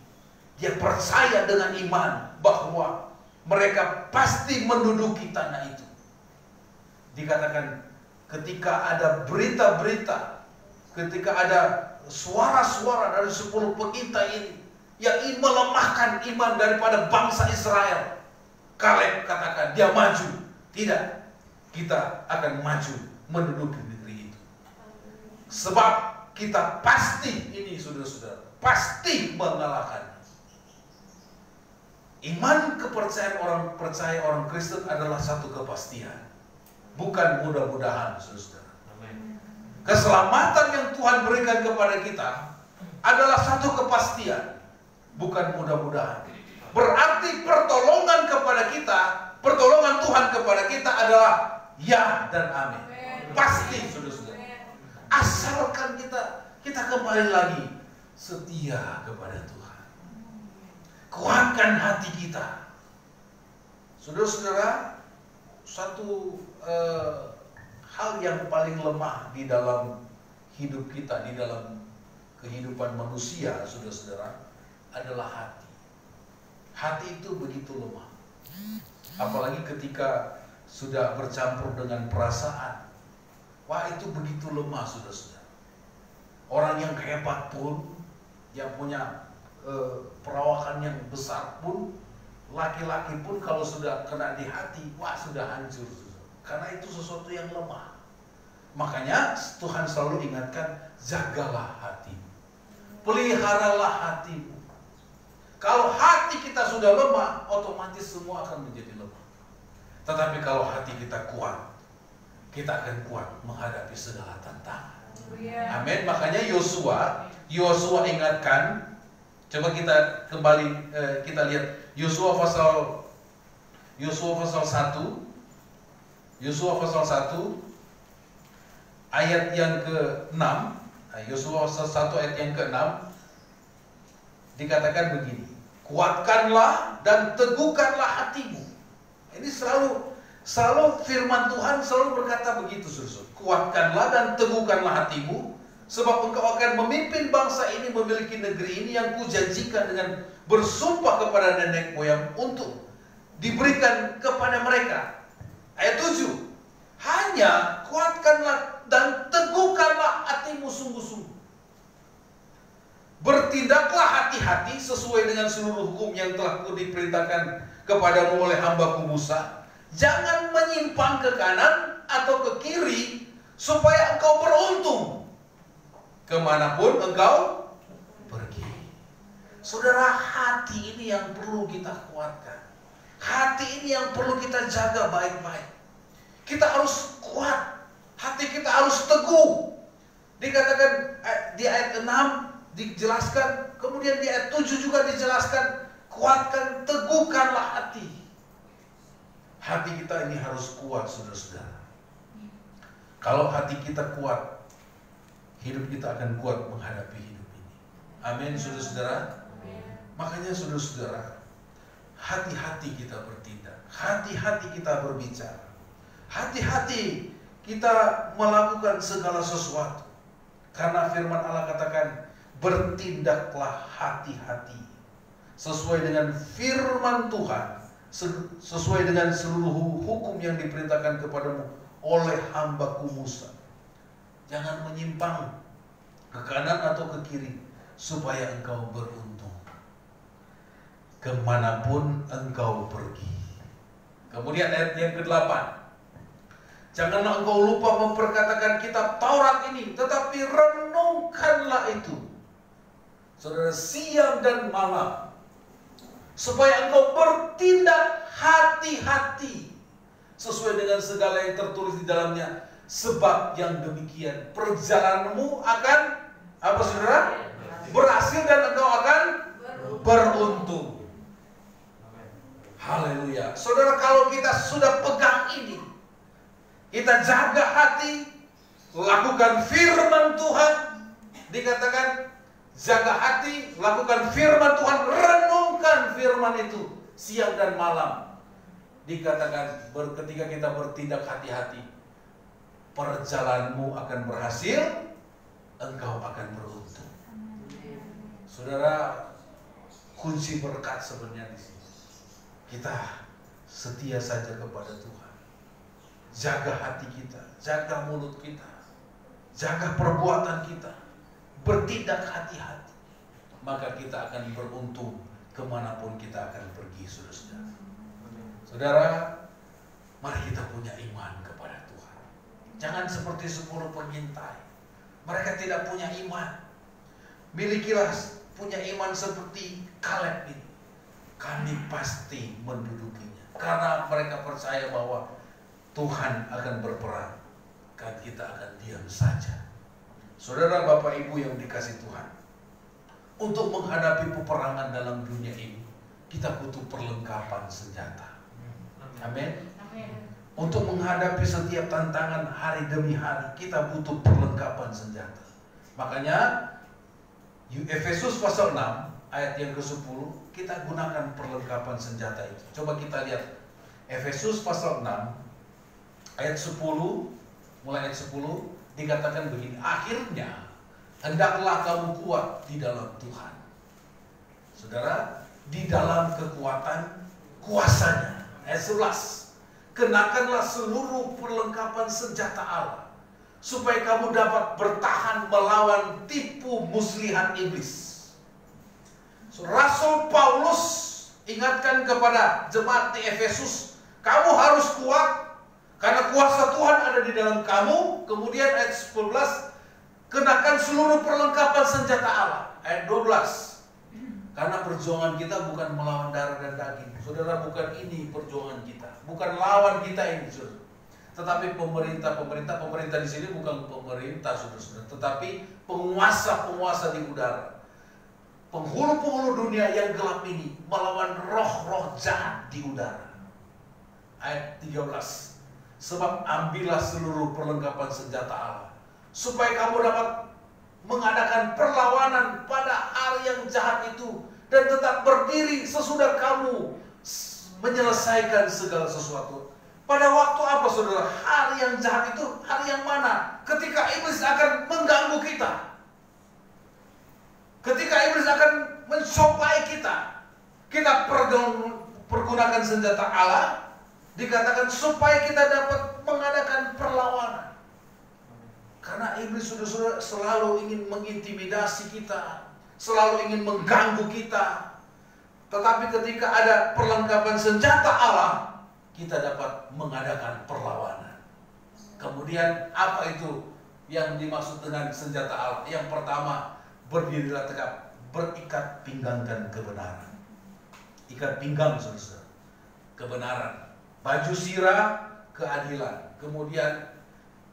dia percaya dengan iman bahwa mereka pasti menduduki tanah itu. Dikatakan ketika ada berita-berita, ketika ada suara-suara dari 10 pengintai ini yang ingin melemahkan iman daripada bangsa Israel, Kaleb katakan dia maju. Tidak, kita akan maju menduduki negeri itu. Sebab kita pasti, ini saudara-saudara, pasti mengalahkan. Iman kepercayaan orang percaya orang Kristen adalah satu kepastian, bukan mudah-mudahan, saudara-saudara. Keselamatan yang Tuhan berikan kepada kita adalah satu kepastian, bukan mudah-mudahan. Berarti pertolongan kepada kita, pertolongan Tuhan kepada kita adalah ya dan amin. Pasti, saudara-saudara. Asalkan kita kembali lagi setia kepada Tuhan. Kuatkan hati kita. Saudara-saudara, satu hal yang paling lemah di dalam hidup kita, di dalam kehidupan manusia, saudara-saudara, adalah hati. Hati itu begitu lemah. Apalagi ketika sudah bercampur dengan perasaan. Wah, itu begitu lemah, saudara-saudara. Orang yang hebat pun, yang punya perawakan yang besar pun, laki-laki pun kalau sudah kena di hati, wah sudah hancur. Karena itu sesuatu yang lemah. Makanya Tuhan selalu ingatkan, jagalah hatimu, peliharalah hatimu. Kalau hati kita sudah lemah, otomatis semua akan menjadi lemah. Tetapi kalau hati kita kuat, kita akan kuat menghadapi segala tantangan. Amin. Makanya Yosua ingatkan Coba kita kembali kita lihat Yosua pasal 1. Yosua pasal 1 ayat yang ke-6. Yosua pasal 1 ayat yang ke-6 dikatakan begini, kuatkanlah dan teguhkanlah hatimu. Ini selalu firman Tuhan selalu berkata begitu, saudara. Kuatkanlah dan teguhkanlah hatimu, sebab engkau akan memimpin bangsa ini memiliki negeri ini yang kujanjikan dengan bersumpah kepada nenek moyang untuk diberikan kepada mereka. Ayat 7. Hanya kuatkanlah dan teguhkanlah hatimu sungguh-sungguh. Bertindaklah hati-hati sesuai dengan seluruh hukum yang telah diperintahkan kepadamu oleh hambaku Musa. Jangan menyimpang ke kanan atau ke kiri, supaya engkau beruntung kemanapun engkau pergi. Saudara, hati ini yang perlu kita kuatkan. Hati ini yang perlu kita jaga baik-baik. Kita harus kuat. Hati kita harus teguh. Dikatakan di ayat 6 dijelaskan, kemudian di ayat 7 juga dijelaskan, kuatkan, teguhkanlah hati. Hati kita ini harus kuat, saudara-saudara. Kalau hati kita kuat, hidup kita akan kuat menghadapi hidup ini. Amin, saudara-saudara. Makanya saudara-saudara, hati-hati kita bertindak, hati-hati kita berbicara, hati-hati kita melakukan segala sesuatu. Karena firman Allah katakan, bertindaklah hati-hati sesuai dengan firman Tuhan, sesuai dengan seluruh hukum yang diperintahkan kepadamu oleh hambaku Musa. Jangan menyimpang ke kanan atau ke kiri, supaya engkau beruntung kemanapun engkau pergi. Kemudian ayat yang ke-8, janganlah engkau lupa memperkatakan kitab Taurat ini, tetapi renungkanlah itu, saudara, siang dan malam, supaya engkau bertindak hati-hati sesuai dengan segala yang tertulis di dalamnya. Sebab yang demikian perjalananmu akan apa, saudara? Berhasil dan engkau akan beruntung. Haleluya. Saudara, kalau kita sudah pegang ini, kita jaga hati, lakukan firman Tuhan. Dikatakan jaga hati, lakukan firman Tuhan, renungkan firman itu siang dan malam. Dikatakan ketika kita bertindak hati-hati, perjalananmu akan berhasil, engkau akan beruntung. Saudara, kunci berkat sebenarnya di sini. Kita setia saja kepada Tuhan. Jaga hati kita, jaga mulut kita, jaga perbuatan kita, bertindak hati-hati. Maka kita akan beruntung kemanapun kita akan pergi, saudara. Saudara, mari kita punya iman kepada Tuhan. Jangan seperti 10 pengintai. Mereka tidak punya iman. Milikilah punya iman seperti Kaleb ini. Kami pasti mendudukinya. Karena mereka percaya bahwa Tuhan akan berperang, dan kita akan diam saja. Saudara, Bapak Ibu yang dikasih Tuhan, untuk menghadapi peperangan dalam dunia ini, kita butuh perlengkapan senjata. Amin. Untuk menghadapi setiap tantangan hari demi hari, kita butuh perlengkapan senjata. Makanya Efesus pasal 6 ayat yang ke-10, kita gunakan perlengkapan senjata itu. Coba kita lihat Efesus pasal 6 ayat 10, mulai ayat 10 dikatakan begini, akhirnya hendaklah kamu kuat di dalam Tuhan. Saudara, di dalam kekuatan kuasanya. Ayat 11, kenakanlah seluruh perlengkapan senjata Allah, supaya kamu dapat bertahan melawan tipu muslihat iblis. Rasul Paulus ingatkan kepada jemaat di Efesus, kamu harus kuat karena kuasa Tuhan ada di dalam kamu. Kemudian ayat 11, kenakan seluruh perlengkapan senjata Allah. Ayat 12, karena perjuangan kita bukan melawan darah dan daging. Saudara, bukan ini perjuangan kita, bukan lawan kita ini, saudara. Tetapi pemerintah di sini bukan pemerintah, saudara, tetapi penguasa di udara. penghulu-penghulu dunia yang gelap ini melawan roh-roh jahat di udara. Ayat 13. Sebab ambillah seluruh perlengkapan senjata Allah, supaya kamu dapat mengadakan perlawanan pada hari yang jahat itu, dan tetap berdiri sesudah kamu menyelesaikan segala sesuatu. Pada waktu apa saudara? Hari yang jahat itu hari yang mana? Ketika iblis akan mengganggu kita, ketika iblis akan mencobai kita. Kita pergunakan senjata Allah, dikatakan supaya kita dapat mengadakan perlawanan. Karena iblis sudah selalu ingin mengintimidasi kita, selalu ingin mengganggu kita. Tetapi ketika ada perlengkapan senjata Allah, kita dapat mengadakan perlawanan. Kemudian apa itu yang dimaksud dengan senjata Allah? Yang pertama, berdirilah tegak, berikat pinggangkan kebenaran. Ikat pinggang, saudara, kebenaran. Baju sirah, keadilan. Kemudian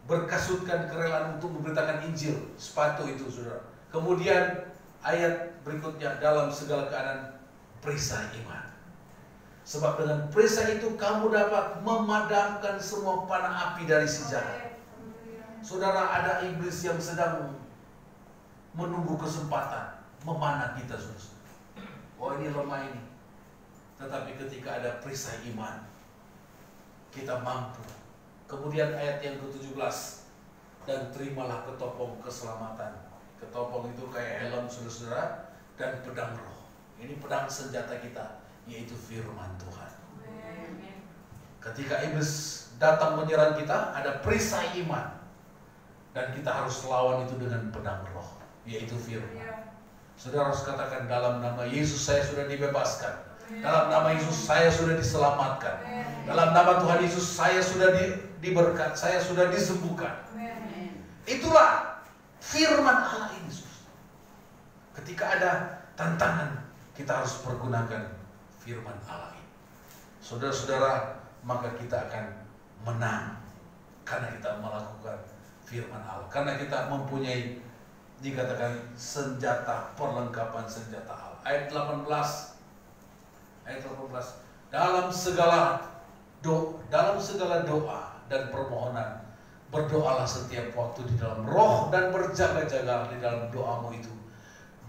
berkasutkan kerelaan untuk memberitakan Injil, sepatu itu, saudara. Kemudian ayat berikutnya, dalam segala keadaan perisai iman. Sebab dengan perisai itu kamu dapat memadamkan semua panah api dari si jahat. Saudara, ada iblis yang sedang menunggu kesempatan memanah kita, saudara. Oh, ini lemah ini. Tetapi ketika ada perisai iman, kita mampu. Kemudian ayat yang ke-17, dan terimalah ketopong keselamatan. Ketopong itu kayak helm, saudara-saudara, dan pedang roh. Ini pedang senjata kita, yaitu firman Tuhan. Ketika iblis datang menyerang kita, ada perisai iman, dan kita harus lawan itu dengan pedang roh, yaitu firman. Saudara harus katakan, dalam nama Yesus saya sudah dibebaskan. Dalam nama Yesus saya sudah diselamatkan. Dalam nama Tuhan Yesus saya sudah diberkat, saya sudah disembuhkan. Itulah firman Allah ini. Ketika ada tantangan, kita harus pergunakan firman Allah ini. Saudara-saudara, maka kita akan menang karena kita melakukan firman Allah. Karena kita mempunyai, dikatakan, senjata, perlengkapan senjata Allah. Ayat 18, dalam segala doa dan permohonan berdoalah setiap waktu di dalam roh, dan berjaga-jaga di dalam doamu itu,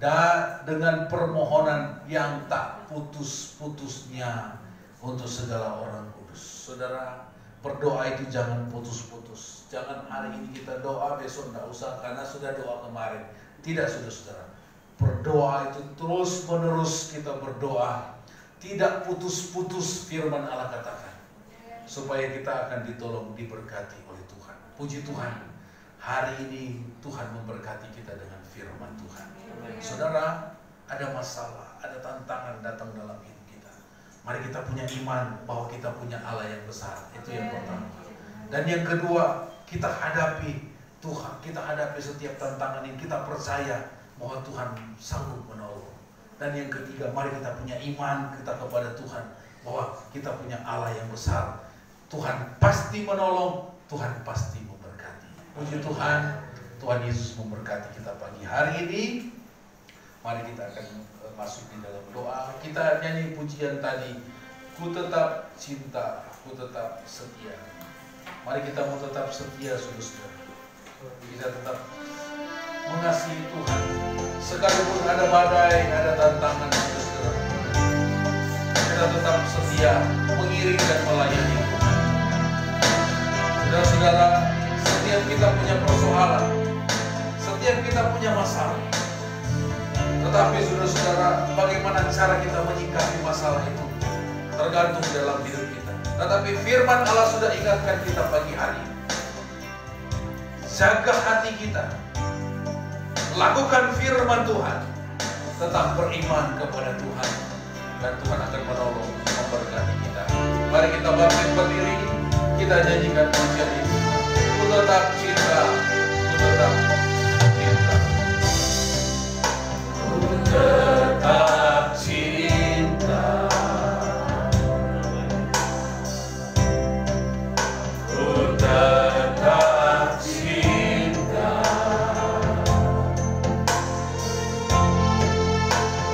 dan dengan permohonan yang tak putus-putusnya untuk segala orang kudus. Saudara, berdoa itu jangan putus-putus. Jangan hari ini kita doa, besok tidak usah karena sudah doa kemarin. Tidak, saudara-saudara. Berdoa itu terus menerus kita berdoa, tidak putus-putus. Firman Allah katakan, supaya kita akan ditolong, diberkati oleh Tuhan. Puji Tuhan, hari ini Tuhan memberkati kita dengan firman Tuhan. Saudara, ada masalah, ada tantangan datang dalam hidup kita. Mari kita punya iman bahwa kita punya Allah yang besar. Itu yang pertama. Dan yang kedua, kita hadapi Tuhan, kita hadapi setiap tantangan ini, kita percaya bahwa Tuhan sanggup menolong. Dan yang ketiga, mari kita punya iman kita kepada Tuhan, bahwa kita punya Allah yang besar. Tuhan pasti menolong, Tuhan pasti memberkati. Puji Tuhan, Tuhan Yesus memberkati kita pagi hari ini. Mari kita akan masuk di dalam doa. Kita nyanyi pujian tadi, ku tetap cinta, ku tetap setia. Mari kita mau tetap setia, saudara. Kita tetap mengasihi Tuhan. Sekalipun ada badai, ada tantangan, saudara, kita tetap setia mengiring dan melayani Tuhan. Saudara-saudara, setiap kita punya persoalan, setiap kita punya masalah. Tetapi saudara-saudara, bagaimana cara kita menyikapi masalah itu tergantung dalam hidup kita. Tetapi firman Allah sudah ingatkan kita pagi hari ini. Jaga hati kita, lakukan firman Tuhan, tetap beriman kepada Tuhan, dan Tuhan akan menolong, memberkati kita. Mari kita bangkit berdiri, kita nyanyikan pujian ini. Ku tetap cinta, ku tetap cinta. Ku tetap cinta, ku tetap cinta, ku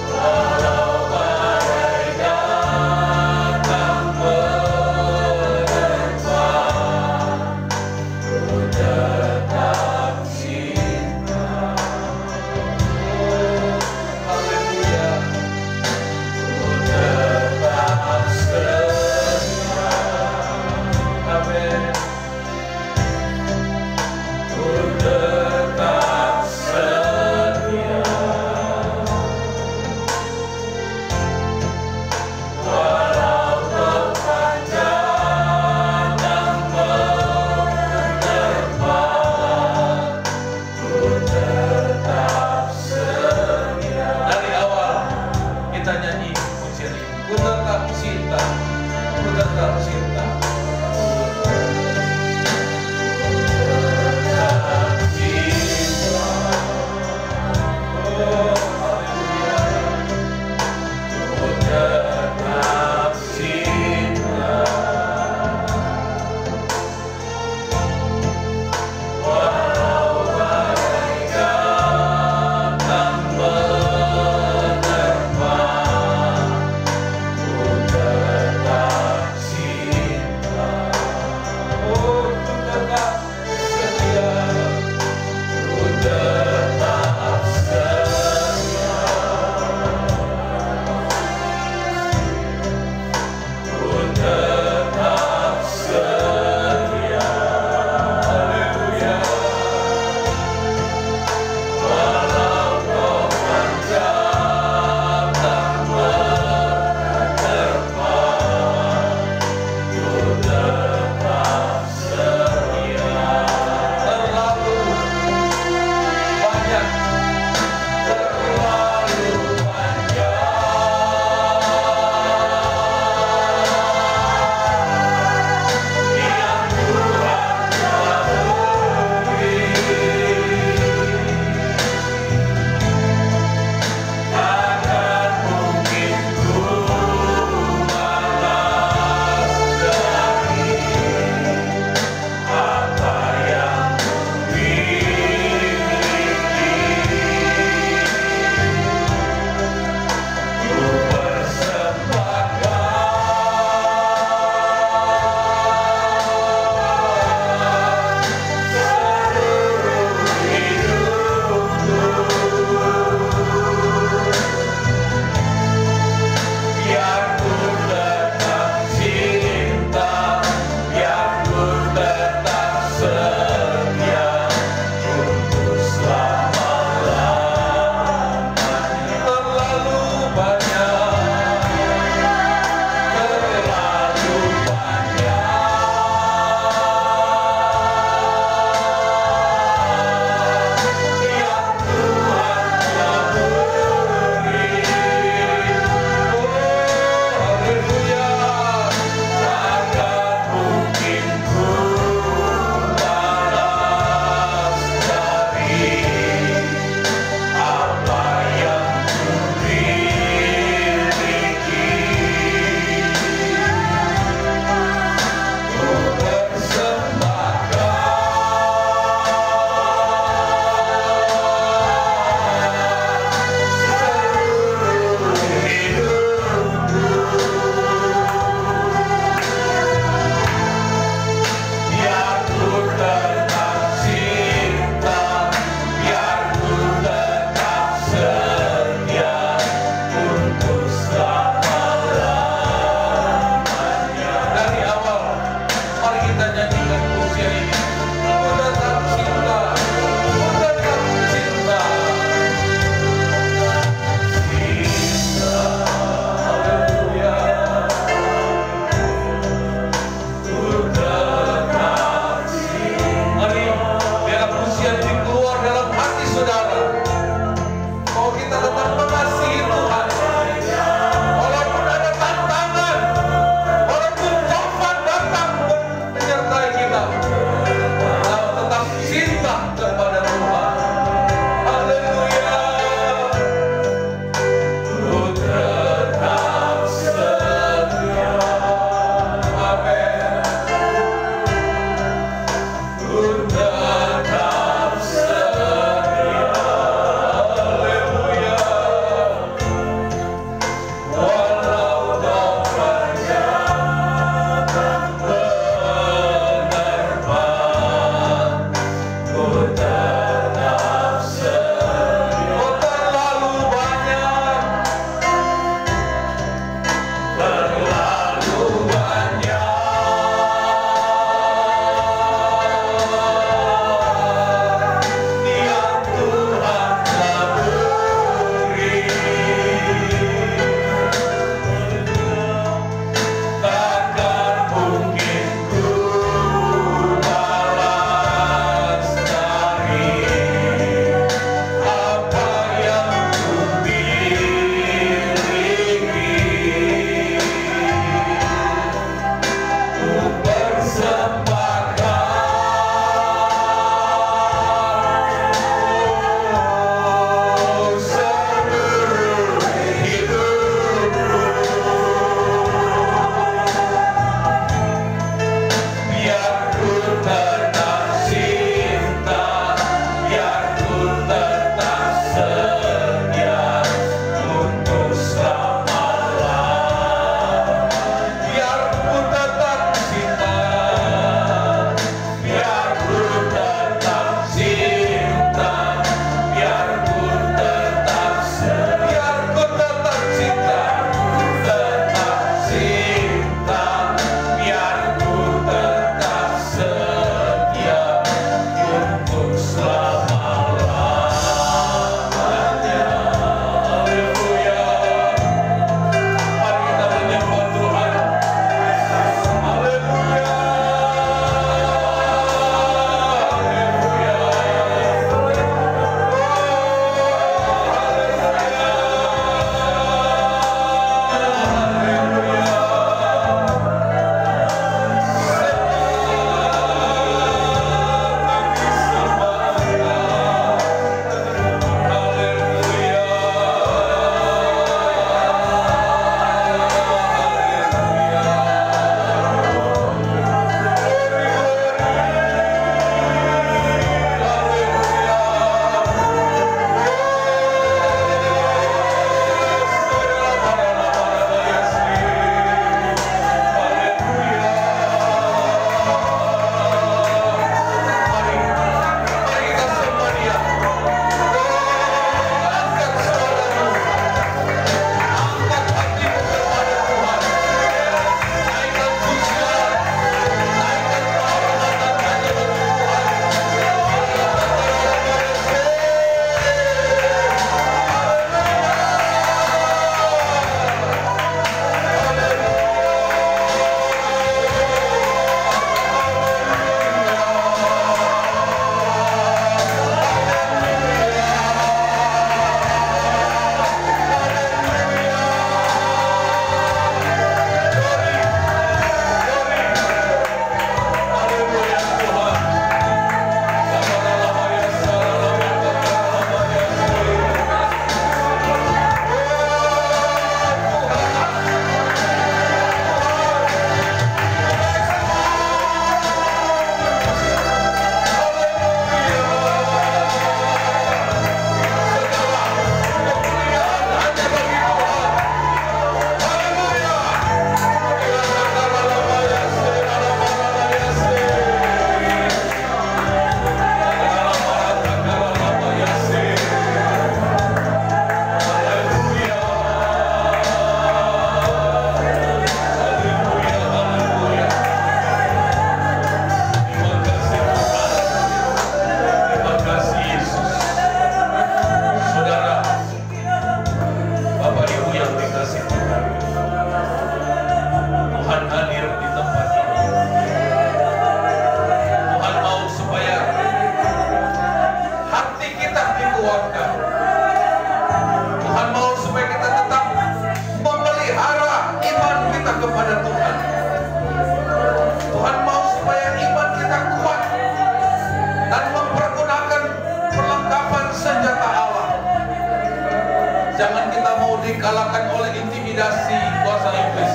Jangan kita mau dikalahkan oleh intimidasi kuasa iblis.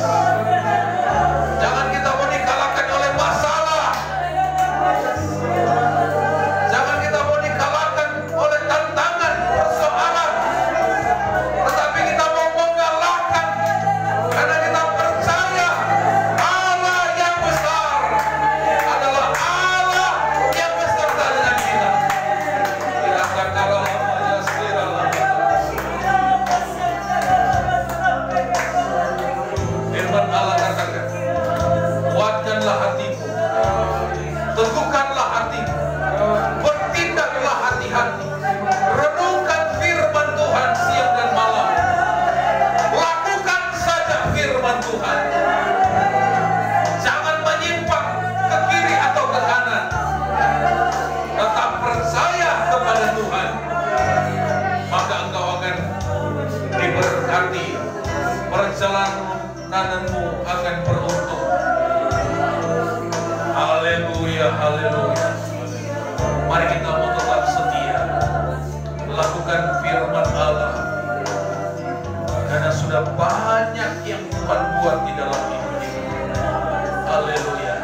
Jangan kita mau dikalahkan oleh masalah. Jangan kita mau dikalahkan oleh tantangan, persoalan. Tetapi kita mau mengalahkan karena kita percaya Allah yang besar adalah Allah yang beserta dengan kita. Firman Allah katakan, kuatkanlah hatimu, teguhkanlah hatimu, bertindaklah hati-hati, renungkan firman Tuhan siang dan malam, lakukan saja firman Tuhan, jangan menyimpang ke kiri atau ke kanan, tetap percaya kepada Tuhan, maka engkau akan diberkati, perjalananmu akan beruntung. Haleluya, haleluya. Mari kita mau tetap setia melakukan firman Allah, karena sudah banyak yang Tuhan buat di dalam hidup ini. Haleluya.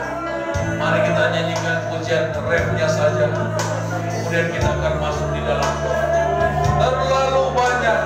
Mari kita nyanyikan pujian refnya saja, kemudian kita akan masuk di dalam doa. Terlalu banyak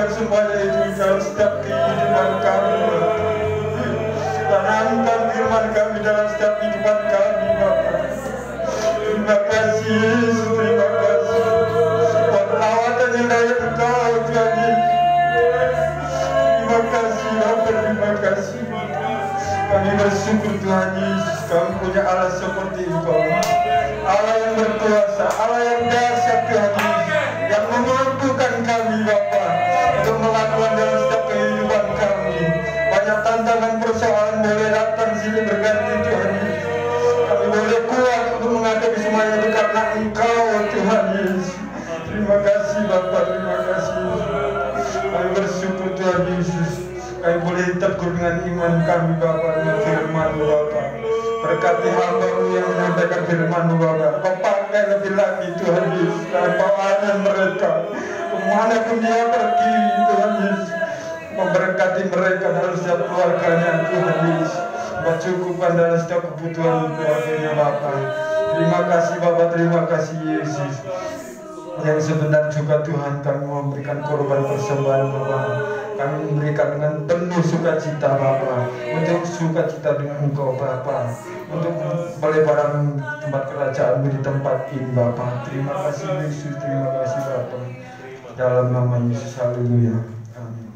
semuanya itu dalam setiap kehidupan kami. Tanamkan firman kami dalam setiap kehidupan kami, Bapa. terima kasih Yesus, terima kasih. Buat perawatan yang dari Engkau Tuhan Yesus. Terima kasih Bapa, terima kasih. Kami bersyukur Tuhan Yesus, kami punya Allah seperti Engkau. Allah yang berkuasa, Allah yang dahsyat Tuhan Yesus, yang memampukan kami Bapa untuk melakukan dalam setiap kehidupan kami. Banyak tantangan persoalan boleh datang sini berganti Tuhan Yesus. Kami boleh kuat untuk menghadapi semuanya itu karena Engkau Tuhan Yesus. Terima kasih Bapa, terima kasih. Kami bersyukur Tuhan Yesus. Kami boleh teguh dengan iman kami Bapa dengan firman-Mu Bapa. Berkati hamba-Mu yang menyampaikan firman-Mu Bapa. Kau pakai lebih lagi Tuhan Yesus dalam bawaan mereka. Kemanapun dia pergi Tuhan Yesus, memberkati mereka dalam setiap keluarganya Tuhan Yesus. Bercukupan dalam setiap kebutuhan keluarganya Bapa. Terima kasih Bapa, terima kasih Yesus. Yang sebentar juga Tuhan kami memberikan korban persembahan Bapa. Kami memberikan dengan penuh sukacita Bapa. Untuk sukacita dengan Engkau Bapa. Untuk pelebaran tempat kerajaan di tempat ini Bapa. Terima kasih Yesus, terima kasih Bapa. Dalam nama Yesus, haleluya. Amin.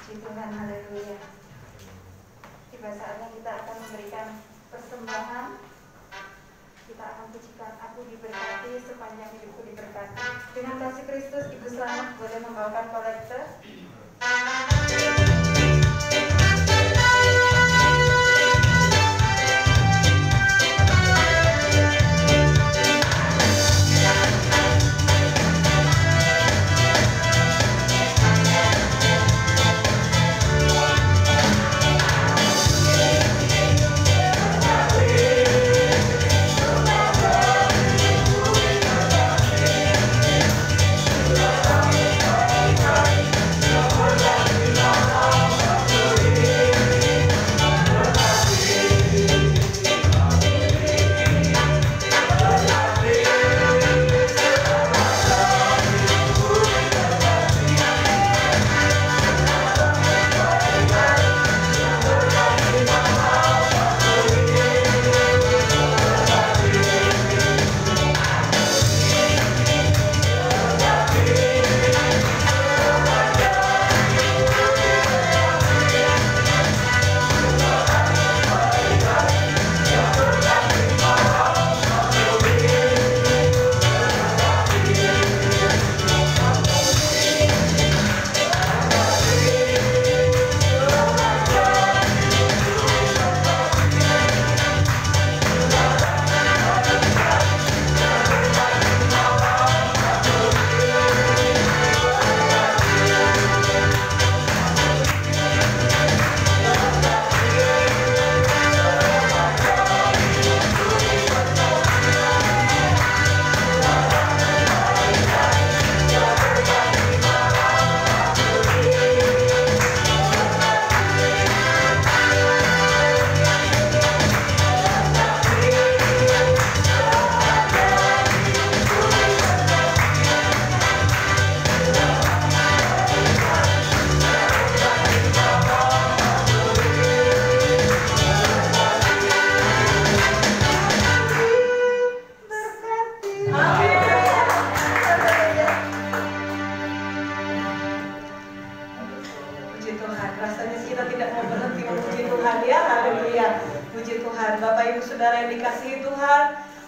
Puji Tuhan, haleluya. Tiba saatnya kita akan memberikan persembahan. Kita akan pujikan Aku Diberkati, sepanjang hidupku diberkati. Dengan kasih Kristus, Ibu Selamat boleh membawakan kolektor.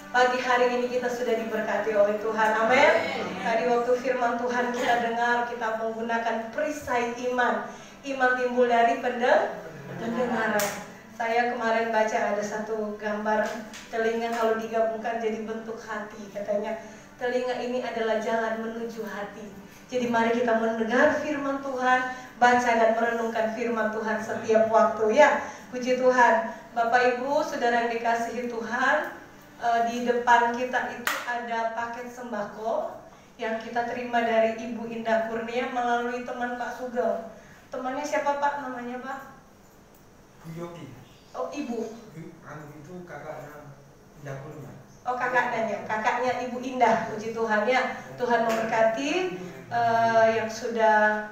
Pagi hari ini kita sudah diberkati oleh Tuhan, amin. Tadi waktu firman Tuhan kita dengar, kita menggunakan perisai iman. Iman timbul dari pendengaran. Saya kemarin baca ada satu gambar telinga kalau digabungkan jadi bentuk hati. Katanya telinga ini adalah jalan menuju hati. Jadi mari kita mendengar firman Tuhan, baca dan merenungkan firman Tuhan setiap waktu ya. Puji Tuhan. Bapak Ibu, saudara yang dikasihi Tuhan, di depan kita itu ada paket sembako yang kita terima dari Ibu Indah Kurnia melalui teman Pak Sugeng. Temannya siapa Pak namanya Pak? Bu Yogi. Oh Ibu. Itu kakaknya Indah Kurnia. Oh, kakaknya Ibu Indah, puji Tuhan ya. Tuhan memberkati yang sudah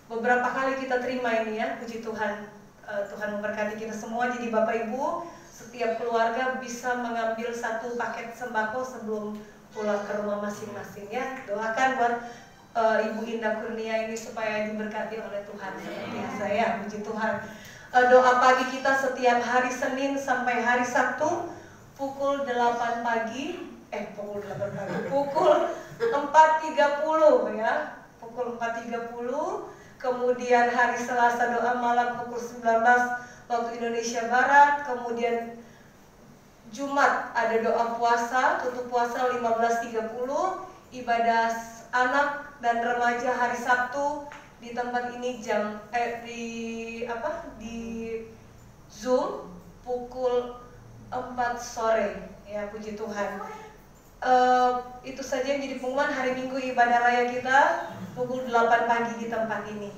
beberapa kali kita terima ini ya, puji Tuhan. Tuhan memberkati kita semua. Jadi Bapak Ibu, setiap keluarga bisa mengambil satu paket sembako sebelum pulang ke rumah masing-masing ya. Doakan buat Ibu Indah Kurnia ini supaya diberkati oleh Tuhan seperti biasa ya, puji Tuhan. Doa pagi kita setiap hari Senin sampai hari Sabtu pukul 8 pagi, pukul 4.30 ya, pukul 4.30. Kemudian hari Selasa doa malam pukul 19 waktu Indonesia Barat. Kemudian Jumat ada doa puasa, tutup puasa 15.30. Ibadah anak dan remaja hari Sabtu di tempat ini di Zoom pukul 4 sore ya, puji Tuhan. Itu saja yang jadi pengumuman. Hari Minggu ibadah raya kita pukul 8 pagi di tempat ini,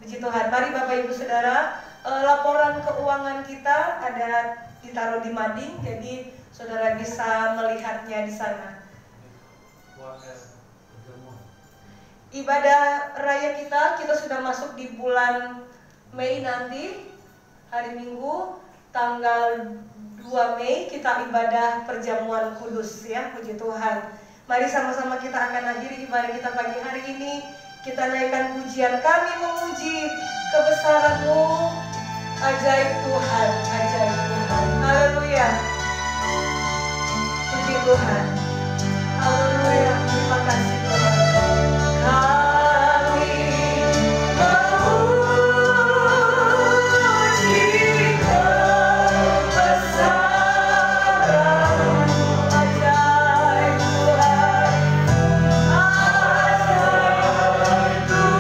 puji Tuhan. Mari Bapak Ibu Saudara, laporan keuangan kita ada ditaruh di mading, jadi saudara bisa melihatnya di sana. Ibadah raya kita sudah masuk di bulan Mei nanti. Hari Minggu tanggal 2 Mei kita ibadah perjamuan kudus ya, puji Tuhan. Mari sama-sama kita akan akhiri ibadah kita pagi hari ini. Kita naikkan pujian, kami memuji kebesaran-Mu, ajaib Tuhan, ajaib Tuhan. Haleluya. Puji Tuhan. Haleluya. Terima kasih Tuhan. Kami memuji kebesaran-Mu, ajaib Tuhan. Ajaib Tuhan, ajaib Tuhan, ajaib Tuhan.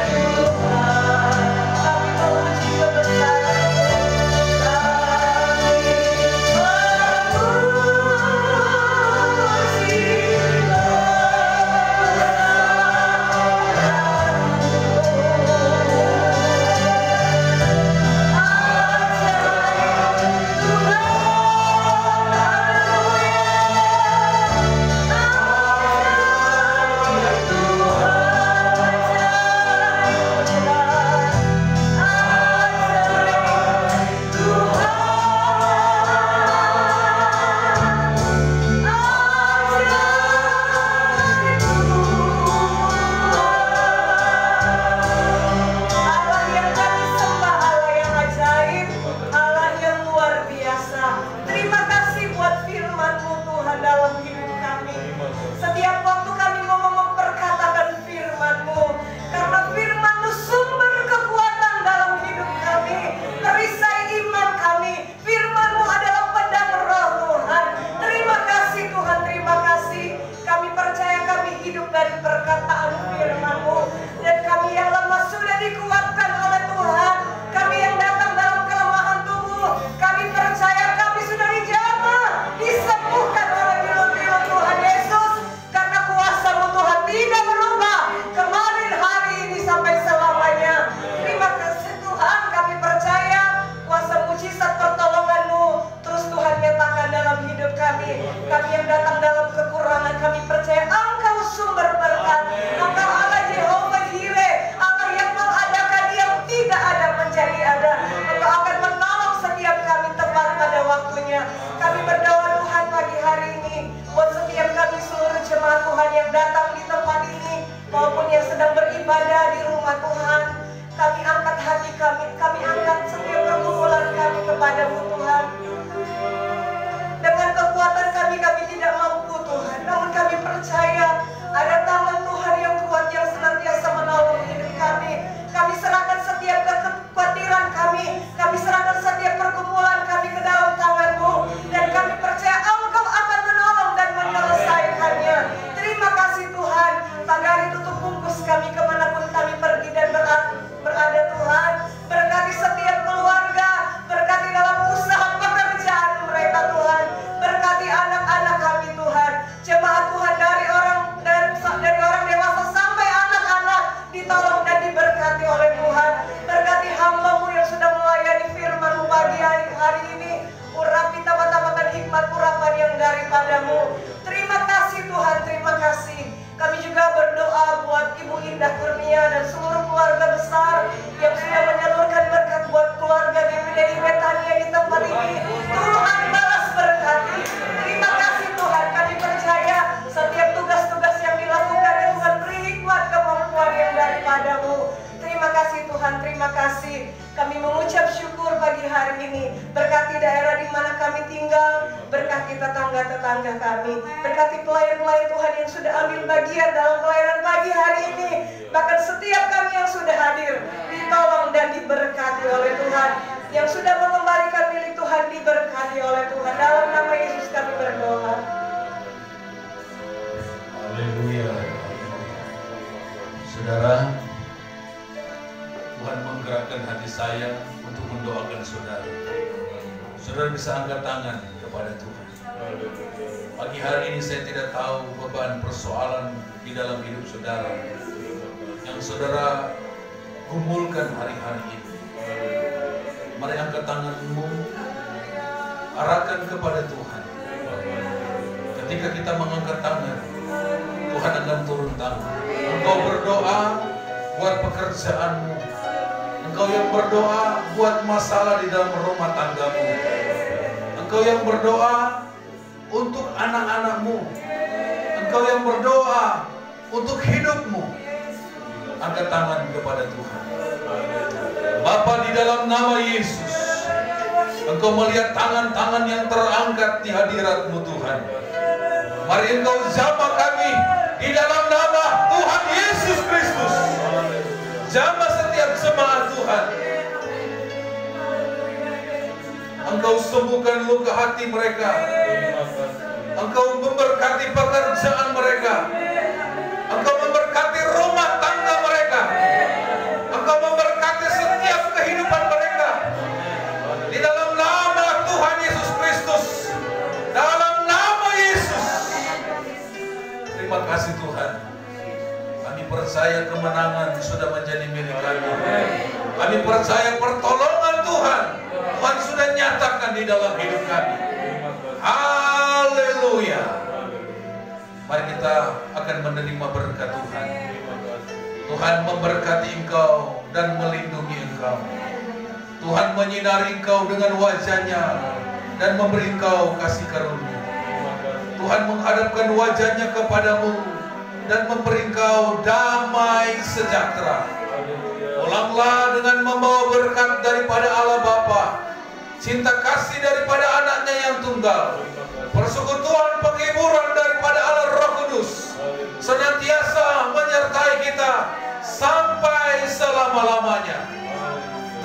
Kami memuji kebesaran-Mu. Berkati setiap keluarga, Tuhan. Terima kasih. Kami mengucap syukur pagi hari ini. Berkati daerah di mana kami tinggal, berkati tetangga-tetangga kami, berkati pelayan-pelayan Tuhan yang sudah ambil bagian dalam pelayanan pagi hari ini. Bahkan setiap kami yang sudah hadir, ditolong dan diberkati oleh Tuhan. Yang sudah mengembalikan milik Tuhan, diberkati oleh Tuhan. Dalam nama Yesus kami berdoa. Haleluya. Saudara, Tuhan menggerakkan hati saya untuk mendoakan saudara. Saudara bisa angkat tangan kepada Tuhan. Pagi hari ini saya tidak tahu beban persoalan di dalam hidup saudara yang saudara gumulkan hari-hari ini. Mari angkat tanganmu, arahkan kepada Tuhan. Ketika kita mengangkat tangan, Tuhan akan turun tangan. Engkau berdoa buat pekerjaanmu. Engkau yang berdoa buat masalah di dalam rumah tanggamu. Engkau yang berdoa untuk anak-anakmu. Engkau yang berdoa untuk hidupmu. Angkat tangan kepada Tuhan. Bapa, di dalam nama Yesus, Engkau melihat tangan-tangan yang terangkat di hadirat-Mu Tuhan. Mari Engkau jamah kami di dalam nama Tuhan Yesus Kristus. Jamah setiap jemaat Tuhan. Engkau sembuhkan luka hati mereka. Engkau memberkati pekerjaan mereka. Engkau memberkati rumah tangga mereka. Engkau memberkati setiap kehidupan mereka. Di dalam nama Tuhan Yesus Kristus. Dalam nama Yesus. Terima kasih Tuhan. Kami percaya kemenangan sudah menjadi milik kami. Kami percaya pertolongan Tuhan. Tuhan sudah nyatakan di dalam hidup kami. Haleluya. Mari kita akan menerima berkat Tuhan. Tuhan memberkati engkau dan melindungi engkau. Tuhan menyinari engkau dengan wajahnya dan memberi engkau kasih karunia. Tuhan menghadapkan wajahnya kepadamu dan memberi engkau damai sejahtera. Pulanglah dengan membawa berkat daripada Allah Bapa, cinta kasih daripada anaknya yang tunggal, persekutuan penghiburan daripada Allah Roh Kudus senantiasa menyertai kita sampai selama-lamanya.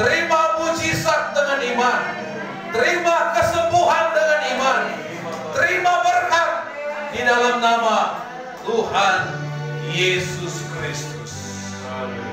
Terima mujizat dengan iman, terima kesembuhan dengan iman, terima berkat di dalam nama Tuhan Yesus Kristus. Amin.